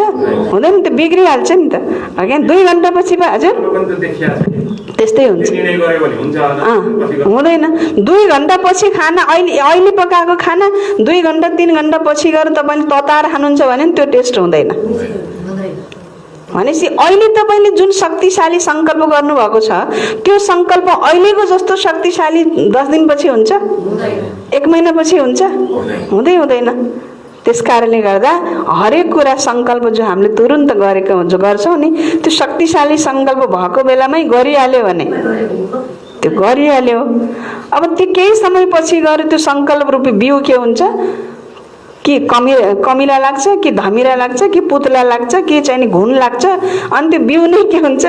Speaker 1: हुँदैन? त्यो बिग्रिहाल्छ नि त। अघि 2 घन्टापछि पो हजुर त्यस्तै हुन्छ, हुँदैन। 2 घन्टापछि खाना, अहिले पकाएको खाना 2 घन्टा 3 घन्टा पछि गएर तपाईँले तताएर खानुहुन्छ भने त्यो टेस्ट हुँदैन। भनेपछि अहिले तपाईँले जुन शक्तिशाली सङ्कल्प गर्नुभएको छ, त्यो सङ्कल्प अहिलेको जस्तो शक्तिशाली 10 दिनपछि हुन्छ, 1 महिनापछि हुन्छ, हुँदैन। त्यस कारणले गर्दा हरेक कुरा सङ्कल्प जो हामीले तुरुन्त गरेको जो गर्छौँ नि, त्यो शक्तिशाली सङ्कल्प भएको बेलामै गरिहाल्यो भने त्यो गरिहाल्यो। अब त्यो केही समयपछि गएर त्यो सङ्कल्प रूपी बिउ के हुन्छ? कि कमिला लाग्छ, कि धमिरा लाग्छ, कि पुतला लाग्छ, कि चाहिँ घुन लाग्छ, अनि त्यो बिउ नै के हुन्छ?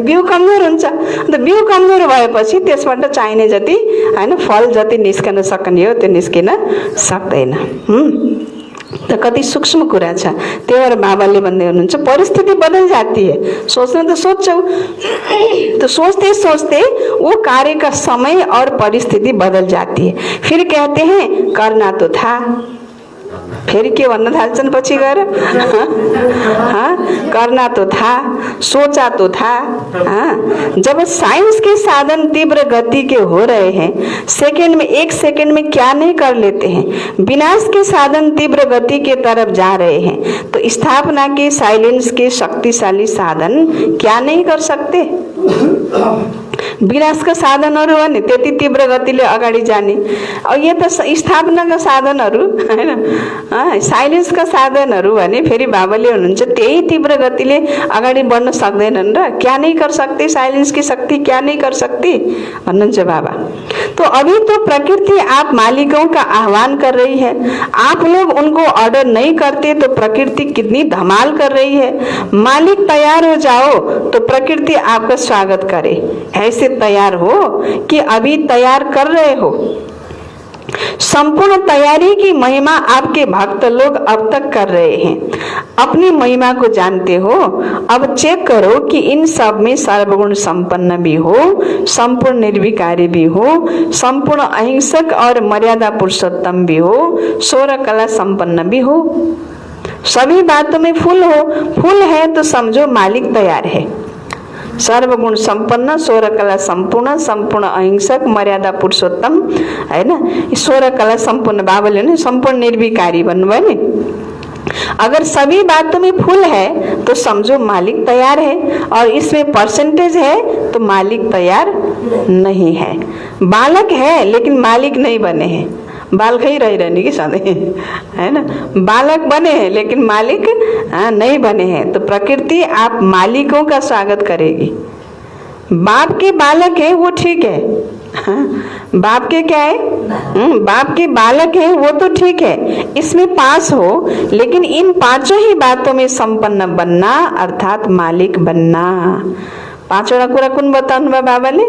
Speaker 1: बिउ कमजोर हुन्छ। अन्त बिउ कमजोर भएपछि त्यसबाट चाहिने जति होइन फल जति निस्कन सक्ने हो त्यो निस्किन सक्दैन। त कति सूक्ष्म कुरा छ। त्यही भएर बाबाले भन्दै हुनुहुन्छ परिस्थिति बदल जाती है, सोच्न त सोच्छौ, तो सोचते सोचते वो कार्य का समय और परिस्थिति बदल जाती है। फिर कहते हैं करना तो था, फिर के भन्न थाल्छन् पछि गएर? करना तो था, सोचा तो था। जब साइंस के साधन तीव्र गति के हो रहे हैं, सेकंड में 1 सेकंड में क्या नहीं कर लेते हैं, विनाश के साधन तीव्र गति के तरफ जा रहे हैं, तो स्थापना के साइलेंस के शक्तिशाली साधन क्या नहीं कर सकते? विनाशका साधनहरू भने त्यति तीव्र गतिले अगाडि जाने, अब यो त स्थापनाका साधनहरू हैन, साइलेन्सका साधनहरू भने फेरि बाबाले हुनुहुन्छ त्यही तीव्र गतिले अगाडि बढ्न सक्दैनन् र क्या नहीं कर सकते, साइलेंस की शक्ति क्या नहीं कर सकती भन्नुहुन्छ बाबा। तो अभी तो प्रकृति आप मालिकों का आह्वान कर रही है, आप लोग उनको ऑर्डर नहीं करते तो प्रकृति कितनी धमाल कर रही है। मालिक तैयार हो जाओ तो प्रकृति आपका स्वागत करे। ऐसे तैयार हो कि अभी तैयार कर रहे हो। संपूर्ण तैयारी की महिमा आपके भक्त लोग अब तक कर रहे हैं। अपनी महिमा को जानते हो, अब चेक करो कि इन सब में सर्वगुण संपन्न भी हो, संपूर्ण निर्विकारी भी हो, संपूर्ण अहिंसक और मर्यादा पुरुषोत्तम भी हो, 16 कला संपन्न भी हो। सभी बातों में फुल है तो समझो मालिक तैयार है। सर्वगुण संपन्न, 16 कला संपूर्ण, संपूर्ण अहिंसक, मर्यादा पुरुषोत्तम, है ना, 16 कला संपूर्ण बाबाले ने संपूर्ण निर्विकारी भन्नुभयो नि। अगर सभी बातों में फुल है तो समझो मालिक तैयार है, और इसमें परसेंटेज है तो मालिक तैयार नहीं है। बालक है लेकिन मालिक नहीं बने हैं, बालकै रहिरहने कि सधैँ, है ना, बालक बने हैं लेकिन मालिक नहीं बने हैं। तो प्रकृति आप मालिकों का स्वागत करेगी। बाप के बालक है वो ठीक है, बाप के क्या है, बाप के बालक है वो तो ठीक है, इसमें पास हो, लेकिन इन 5 ही बातों में संपन्न बनना अर्थात मालिक बनना। 5वटा कुरा कुन बताउनु भयो बाबाले?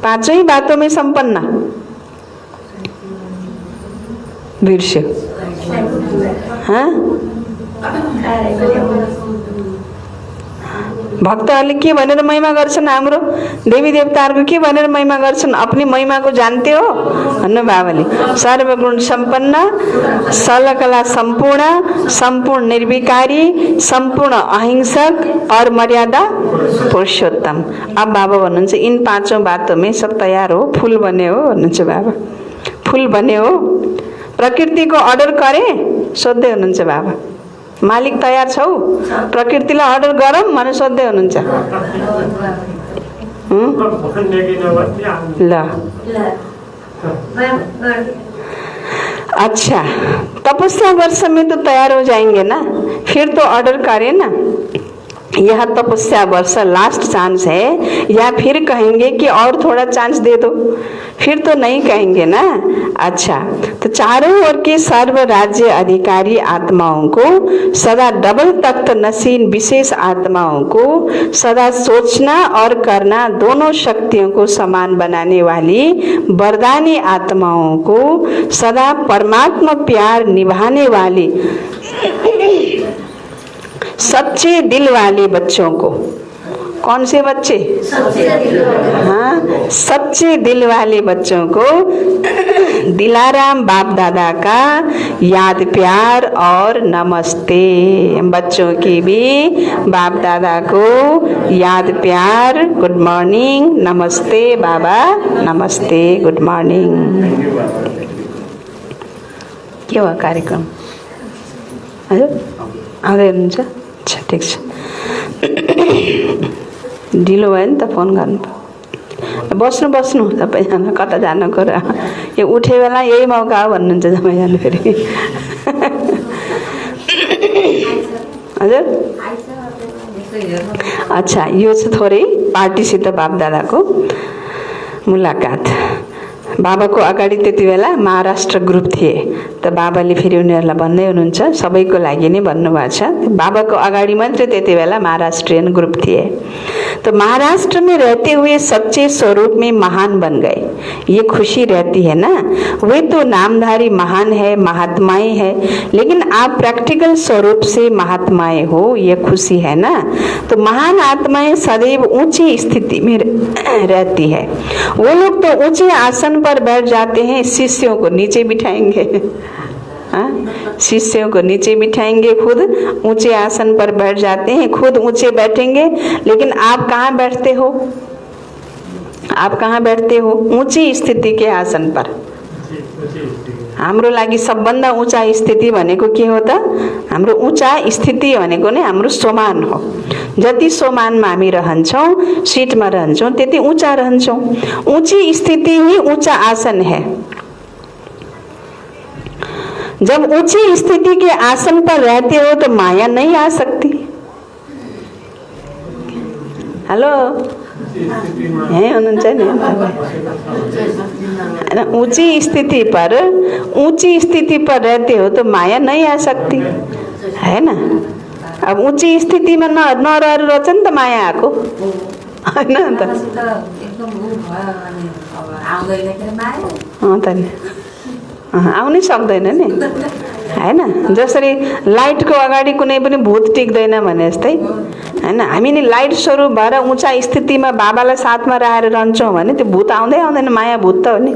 Speaker 1: 5 ही बातों में संपन्न बिर्स्यो। भक्तहरूले के भनेर महिमा गर्छन्, हाम्रो देवी देवताहरूको के भनेर महिमा गर्छन्? अपनी महिमा को जानते हो भन्नु बाबाले। सर्वगुण संपन्न, सकला संपूर्ण, संपूर्ण निर्विकारी, संपूर्ण अहिंसक और मर्यादा पुरुषोत्तम। अब बाबा भन्नुहुन्छ इन 5 बातों में सब तैयार हो, फूल बने हो भन्नुहुन्छ बाबा। फुल बने हो, प्रकृतिको अर्डर करे सोध्दै हुनुहुन्छ बाबा। मालिक तयार छौ, प्रकृतिलाई अर्डर गरौँ भनेर सोध्दै हुनुहुन्छ। ल अच्छा, तपस्या वर्ष में तो तैयार हो जाएंगे ना, फिर तो ऑर्डर करें ना, यह तपस्या वर्ष लास्ट चांस है, या फिर कहेंगे कि और थोड़ा चांस दे दो, फिर तो नहीं कहेंगे ना। अच्छा, तो चारों ओर के सर्व राज्य अधिकारी आत्माओं को, सदा डबल तख्त नसीन विशेष आत्माओं को, सदा सोचना और करना दोनों शक्तियों को समान बनाने वाली वरदानी आत्माओं को, सदा परमात्मा प्यार निभाने वाली सच्चे दिल वाले बच्चों को, कौन से बच्चे? हाँ, सच्चे दिल वाले बच्चों को दिलाराम बाप दादा का याद प्यार और नमस्ते। बच्चों की भी बाप दादा को याद प्यार, गुड मॉर्निंग, नमस्ते बाबा, नमस्ते, गुड मॉर्निंग। के हो कार्यक्रम? हजुर आउँदै हुनुहुन्छ? अच्छा, ठिक छ। ढिलो भयो नि त, फोन गर्नु। बस्नु बस्नु सबैजना, कता जानको र, यो उठे बेला यही मौका हो भन्नुहुन्छ सबैजना फेरि। हजुर अच्छा, यो चाहिँ थोरै पार्टीसित बापदादाको मुलाकात। बाबाको अगाडि त्यति बेला महाराष्ट्र ग्रुप थिए, त बाबाले फेरि उनीहरूलाई भन्दै हुनुहुन्छ, सबैको लागि नै भन्नुभएको छ। बाबाको अगाडि मात्रै त्यति बेला महाराष्ट्रियन ग्रुप थिए। तो महाराष्ट्र में रहते हुए सच्चे स्वरूप में महान बन गए, ये खुशी रहती है ना। वे तो नामधारी महान है, महात्माएं है, लेकिन आप प्रैक्टिकल स्वरूप से महात्माएं हो, ये खुशी है ना। तो महान आत्माएं सदैव ऊंची स्थिति में रहती है। वो लोग तो ऊंचे आसन पर बैठ जाते हैं, शिष्यों को नीचे बिठाएंगे। शिष्यों को नीचे बिठाएंगे, खुद ऊंचे आसन पर बैठ जाते हैं, खुद ऊंचे बैठेंगे। लेकिन आप कहाँ बैठते हो? आप कहाँ बैठते हो? ऊंची स्थिति के आसन पर। हाम्रो लागि सबभन्दा ऊंचा स्थिति भनेको के हो त? हाम्रो ऊंचा स्थिति भनेको नै हाम्रो सोमान हो। जति सोमानमा हामी रहन्छौं, सीटमा रहन्छौं, त्यति ऊंचा रहन्छौं। ऊंची स्थिति ही ऊंचा आसन है। जब ऊंची स्थिति के आसन पर रहते हो तो माया नहीं आ सकती। हेलो, यही हुनुहुन्छ नि? ऊंची स्थिति पर रहते हो तो माया नहीं आ सकती, है ना। अब ऊंची स्थिति में नरहेर रहेछ नि त माया आएको, हैन त? त नि आउनै सक्दैन नि, हैन। जसरी लाइटको अगाडि कुनै पनि भूत टिक्दैन भने जस्तै, हैन। हामी नि लाइट स्वरूप भएर ऊंचा स्थितिमा बाबालाई साथमा राखेर रहन्छौँ भने त्यो भूत आउँदै आउँदैन, माया भूत त हो नि।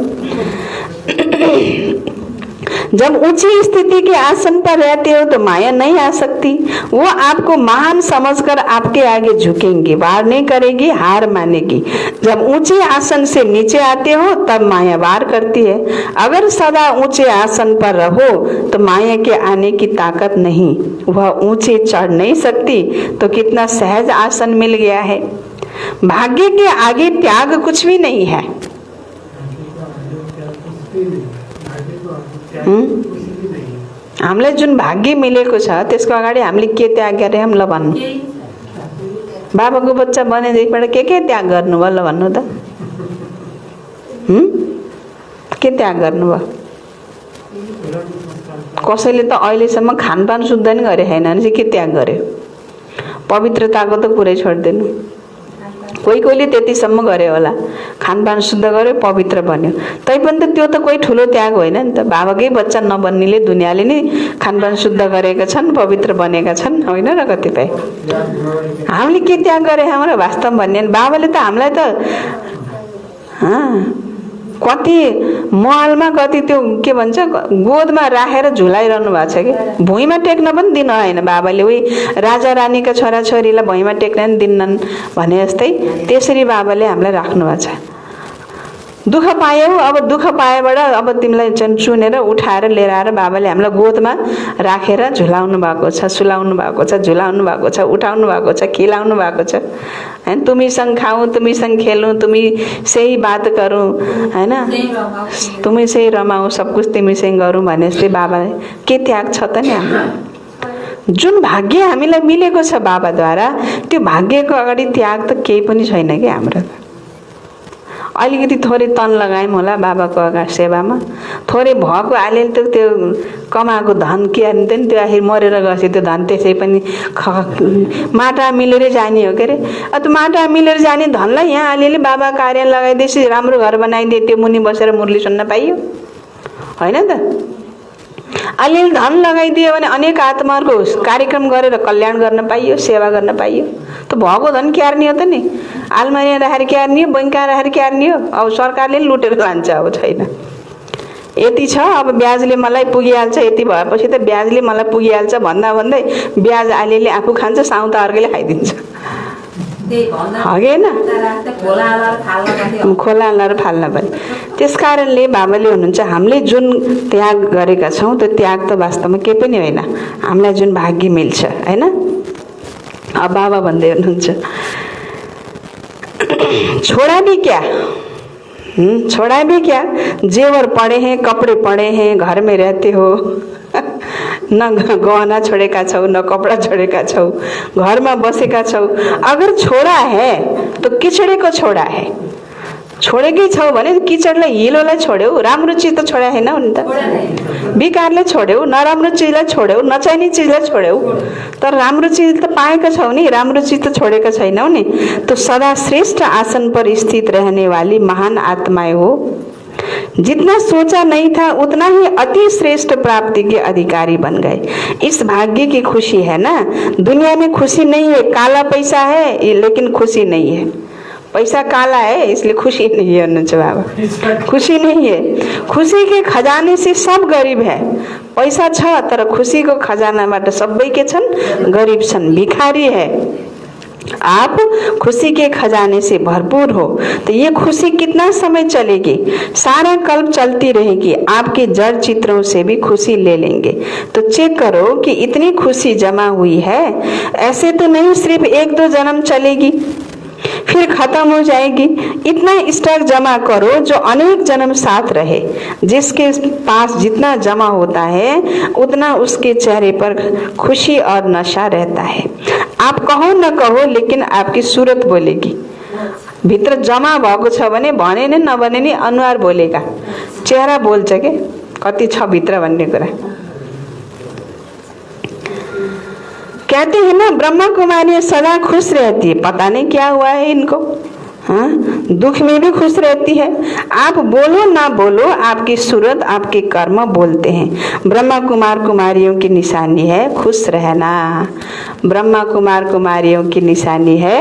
Speaker 1: जब ऊंची स्थिति के आसन पर रहते हो तो माया नहीं आ सकती। वो आपको महान समझकर आपके आगे झुकेंगी, वार नहीं करेगी, हार मानेगी। जब ऊंचे आसन से नीचे आते हो तब माया वार करती है। अगर सदा ऊंचे आसन पर रहो तो माया के आने की ताकत नहीं, वह ऊंचे चढ़ नहीं सकती। तो कितना सहज आसन मिल गया है। भाग्य के आगे त्याग कुछ भी नहीं है। हामीलाई जुन भाग्य मिलेको छ त्यसको अगाडि हामीले के त्याग गरे हम ल भन्नु। बाबाको बच्चा बनेदेखिबाट के त्याग गर्नुभयो ल भन्नु त? के त्याग गर्नुभयो? कसैले त अहिलेसम्म खानपान शुद्ध नि गरे छैन भने चाहिँ के त्याग गर्यो? पवित्रताको त कुरै छोड्दिनु। कोहीले त्यतिसम्म गरे होला, खानपान शुद्ध गर्यो, पवित्र बन्यो। तैपनि त त्यो त कोही ठुलो त्याग होइन नि त। बाबाकै बच्चा नबन्नेले दुनियाँले नि खानपान शुद्ध गरेका छन्, पवित्र बनेका छन्, होइन र? कतिपय हामीले के त्याग गरे हाम्रो वास्तव भन्ने? बाबाले त हामीलाई त कति महलमा, कति त्यो के भन्छ गोदमा राखेर झुलाइरहनु भएको छ कि भुइँमा टेक्न पनि दिन होइन बाबाले। उही राजा रानीका छोराछोरीलाई भुइँमा टेक्न पनि दिन्नन् भने जस्तै त्यसरी बाबाले हामीलाई राख्नु भएको छ। दुःख पायौ, अब दुःख पाएबाट अब तिमीलाई चुनेर उठाएर लिएर आएर बाबाले हामीलाई गोदमा राखेर झुलाउनु भएको छ, सुलाउनु भएको छ, झुलाउनु भएको छ, उठाउनु भएको छ, खिलाउनु भएको छ हैन। तुमीसँग खाऊँ, तुमीसँग खेलूँ, तुमी से ही बात करूँ हैन, तुमी से ही रमाऊँ, सब कुछ तिमीसँग गरौँ भने जस्तै बाबाले के त्याग छ त नि हाम्रो। जुन भाग्य हामीलाई मिलेको छ बाबाद्वारा, त्यो भाग्यको अगाडि त्याग त केही पनि छैन कि हाम्रो। अलिकति थोरै तन लगायौँ होला बाबाको अगाडि सेवामा, थोरै भएको अलिअलि त त्यो कमाएको धन के अन्त नि त्यो आखिर मरेर गएपछि त्यो धन त्यसै पनि माटा मिलेरै जाने हो के अरे। त्यो माटा मिलेर जाने धनलाई यहाँ अलिअलि बाबा कार्य लगाइदिएपछि राम्रो घर बनाइदिए, त्यो मुनि बसेर मुरली सुन्न पाइयो होइन त। अलिअलि धन लगाइदियो भने अनेक आत्माहरूको कार्यक्रम गरेर कल्याण गर्न पाइयो, सेवा गर्न पाइयो। त भएको धन क्यार्ने हो त नि, आलमारीमा राखेर क्यार्ने हो, बैङ्कमा राखेर क्यार्ने हो। अब सरकारले लुटेर लान्छ, अब छैन। यति छ, अब ब्याजले मलाई पुगिहाल्छ, यति भएपछि त ब्याजले मलाई पुगिहाल्छ भन्दा भन्दै ब्याज अलिअलि आफू खान्छ, साउँ त अर्कैले खाइदिन्छ हगेन, खोला हालेर फाल्न पर्यो। त्यस कारणले बाबाले हुनुहुन्छ हामीले जुन त्याग गरेका छौँ त्यो त्याग त वास्तवमा केही पनि होइन, हामीलाई जुन भाग्य मिल्छ होइन। अब बाबा भन्दै हुनुहुन्छ छोड़ा भी क्या, छोड़ा भी क्या, जेवर पड़े हैं, कपड़े पड़े हैं, घर में रहते हो न गहना छोडेका छौ, न कपडा छोडेका छौ, घरमा बसेका छौ। अगर छोडा है तो किचडेको छोडा है। छोडेकै छौ भने किचडलाई हिलोलाई छोड्यौ, राम्रो चिज त छोडा हैन नि त। बेकारले छोड्यौ, नराम्रो चिजलाई छोड्यौ, नचाहिने चिजलाई छोड्यौ, तर राम्रो चिज त पाएका छौ नि, राम्रो चिज त छोडेका छैनौ नि। तो सदा श्रेष्ठ आसन पर स्थित रहने वाली महान आत्माएं हो। जितना सोचा नहीं था उतना ही अति श्रेष्ठ प्राप्ति के अधिकारी बन गए। इस भाग्य की खुशी है ना। दुनिया में खुशी नहीं है, काला पैसा है लेकिन खुशी नहीं है। पैसा काला है इसलिए खुशी नहीं है बाबा, खुशी नहीं है। खुशी के खजाने से सब गरीब है। पैसा छ तर खुशी को खजानाबाट सबै के छन्, गरीब छन्, भिखारी है। आप खुशी के खजाने से भरपूर हो तो ये खुशी कितना समय चलेगी, सारा कल्प चलती रहेगी। आपके जड़ चित्रों से भी खुशी ले लेंगे तो चेक करो कि इतनी खुशी जमा हुई है। ऐसे तो नहीं सिर्फ 1-2 जन्म चलेगी फिर खत्म हो जाएगी। इतना स्टॉक जमा करो जो अनेक जन्म साथ रहे। जिसके पास जितना जमा होता है उतना उसके चेहरे पर खुशी और नशा रहता है। आप कहो न कहो लेकिन आपकी सूरत बोलेगी। भित्र जमा भएको छ भने नि नभने नि अनुहार बोलेगा, चेहरा बोल्छ के कति छ भित्र भन्ने कुरा। कहते हैं ना ब्रह्मा कुमारी सदा खुश रहती है, पता नहीं क्या हुआ है इनको। हाँ, दुख में भी खुश रहती है। आप बोलो ना बोलो आपकी सूरत आपके कर्म बोलते हैं। ब्रह्मा कुमार कुमारियों की निशानी है खुश रहना। ब्रह्मा कुमार कुमारियों की निशानी है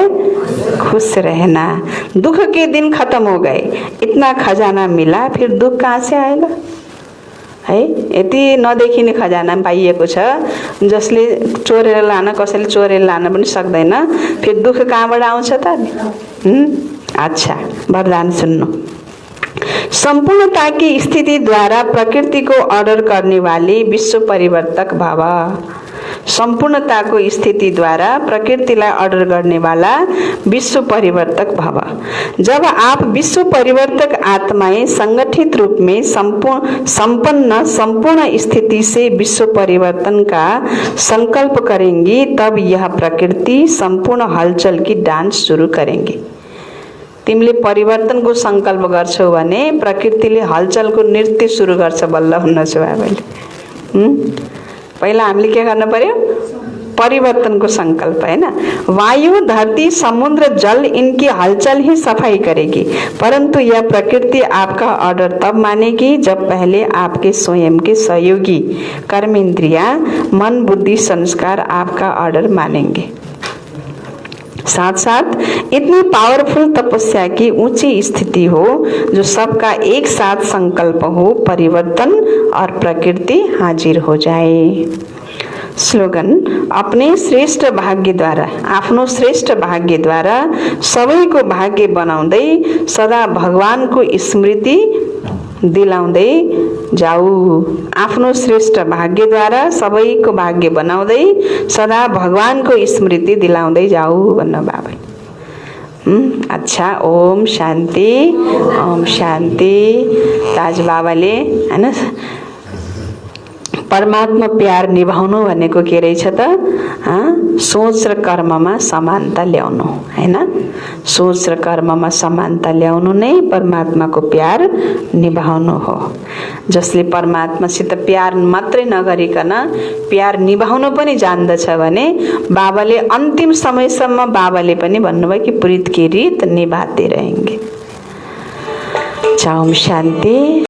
Speaker 1: खुश रहना। दुख के दिन खत्म हो गए, इतना खजाना मिला, फिर दुख कहाँ से आएगा है। यति नदेखिने खजाना पाइएको छ जसले चोरेर लान, कसैले चोरेर लान पनि सक्दैन, फिर दुख कहाँबाट आउँछ त। अच्छा, वरदान सुन्नु। संपूर्णता की स्थिति द्वारा प्रकृति को ऑर्डर करने वाली विश्व परिवर्तक भव। संपूर्णता को स्थिति द्वारा प्रकृतिलाई ऑर्डर करने वाला विश्व परिवर्तक भव। जब आप विश्व परिवर्तक आत्माएं संगठित रूप में संपन्न संपूर्ण स्थिति से विश्व परिवर्तन का संकल्प करेंगी तब यह प्रकृति संपूर्ण हलचल की डांस शुरू करेंगी। तिमीले परिवर्तनको संकल्प गर्छौ भने प्रकृतिले हलचलको नृत्य सुरु गर्छ बल्ल हुनुहुन्छ बाबाले। पहिला हामीले के गर्न पर्यो, परिवर्तनको संकल्प है ना। वायु धरती समुद्र जल इनकी हलचल ही सफाई करेगी, परंतु यह प्रकृति आपका ऑर्डर तब मानेगी जब पहले आपके स्वयं के सहयोगी कर्मेंद्रिया मन बुद्धि संस्कार आपका ऑर्डर मानेंगे। साथ साथ इतनी पावरफुल तपस्या की ऊंची स्थिति हो जो सबका एक साथ संकल्प हो परिवर्तन और प्रकृति हाजिर हो जाए। स्लोगन, अपने श्रेष्ठ भाग्यद्वारा, आफ्नो श्रेष्ठ भाग्यद्वारा सबैको भाग्य बनाउँदै सदा भगवानको स्मृति दिलाउँदै जाऊ। आफ्नो श्रेष्ठ भाग्यद्वारा सबैको भाग्य बनाउँदै सदा भगवानको स्मृति दिलाउँदै जाऊ भन्नु बाबा। अच्छा, ओम शान्ति, ओम शान्ति। ताज बाबाले हैन परमात्मा प्यार निभाउनु भनेको के रहेछ त? सोच र कर्ममा समानता ल्याउनु हैन। सोच र कर्ममा समानता ल्याउनु नै परमात्माको प्यार निभाउनु हो। जसले परमात्मासित प्यार मात्रै नगरिकन प्यार निभाउनु पनि जान्दछ भने बाबाले अन्तिम समयसम्म बाबाले पनि भन्नुभयो कि प्रीत की रीत निभाते रहेंगे। ओम शान्ति।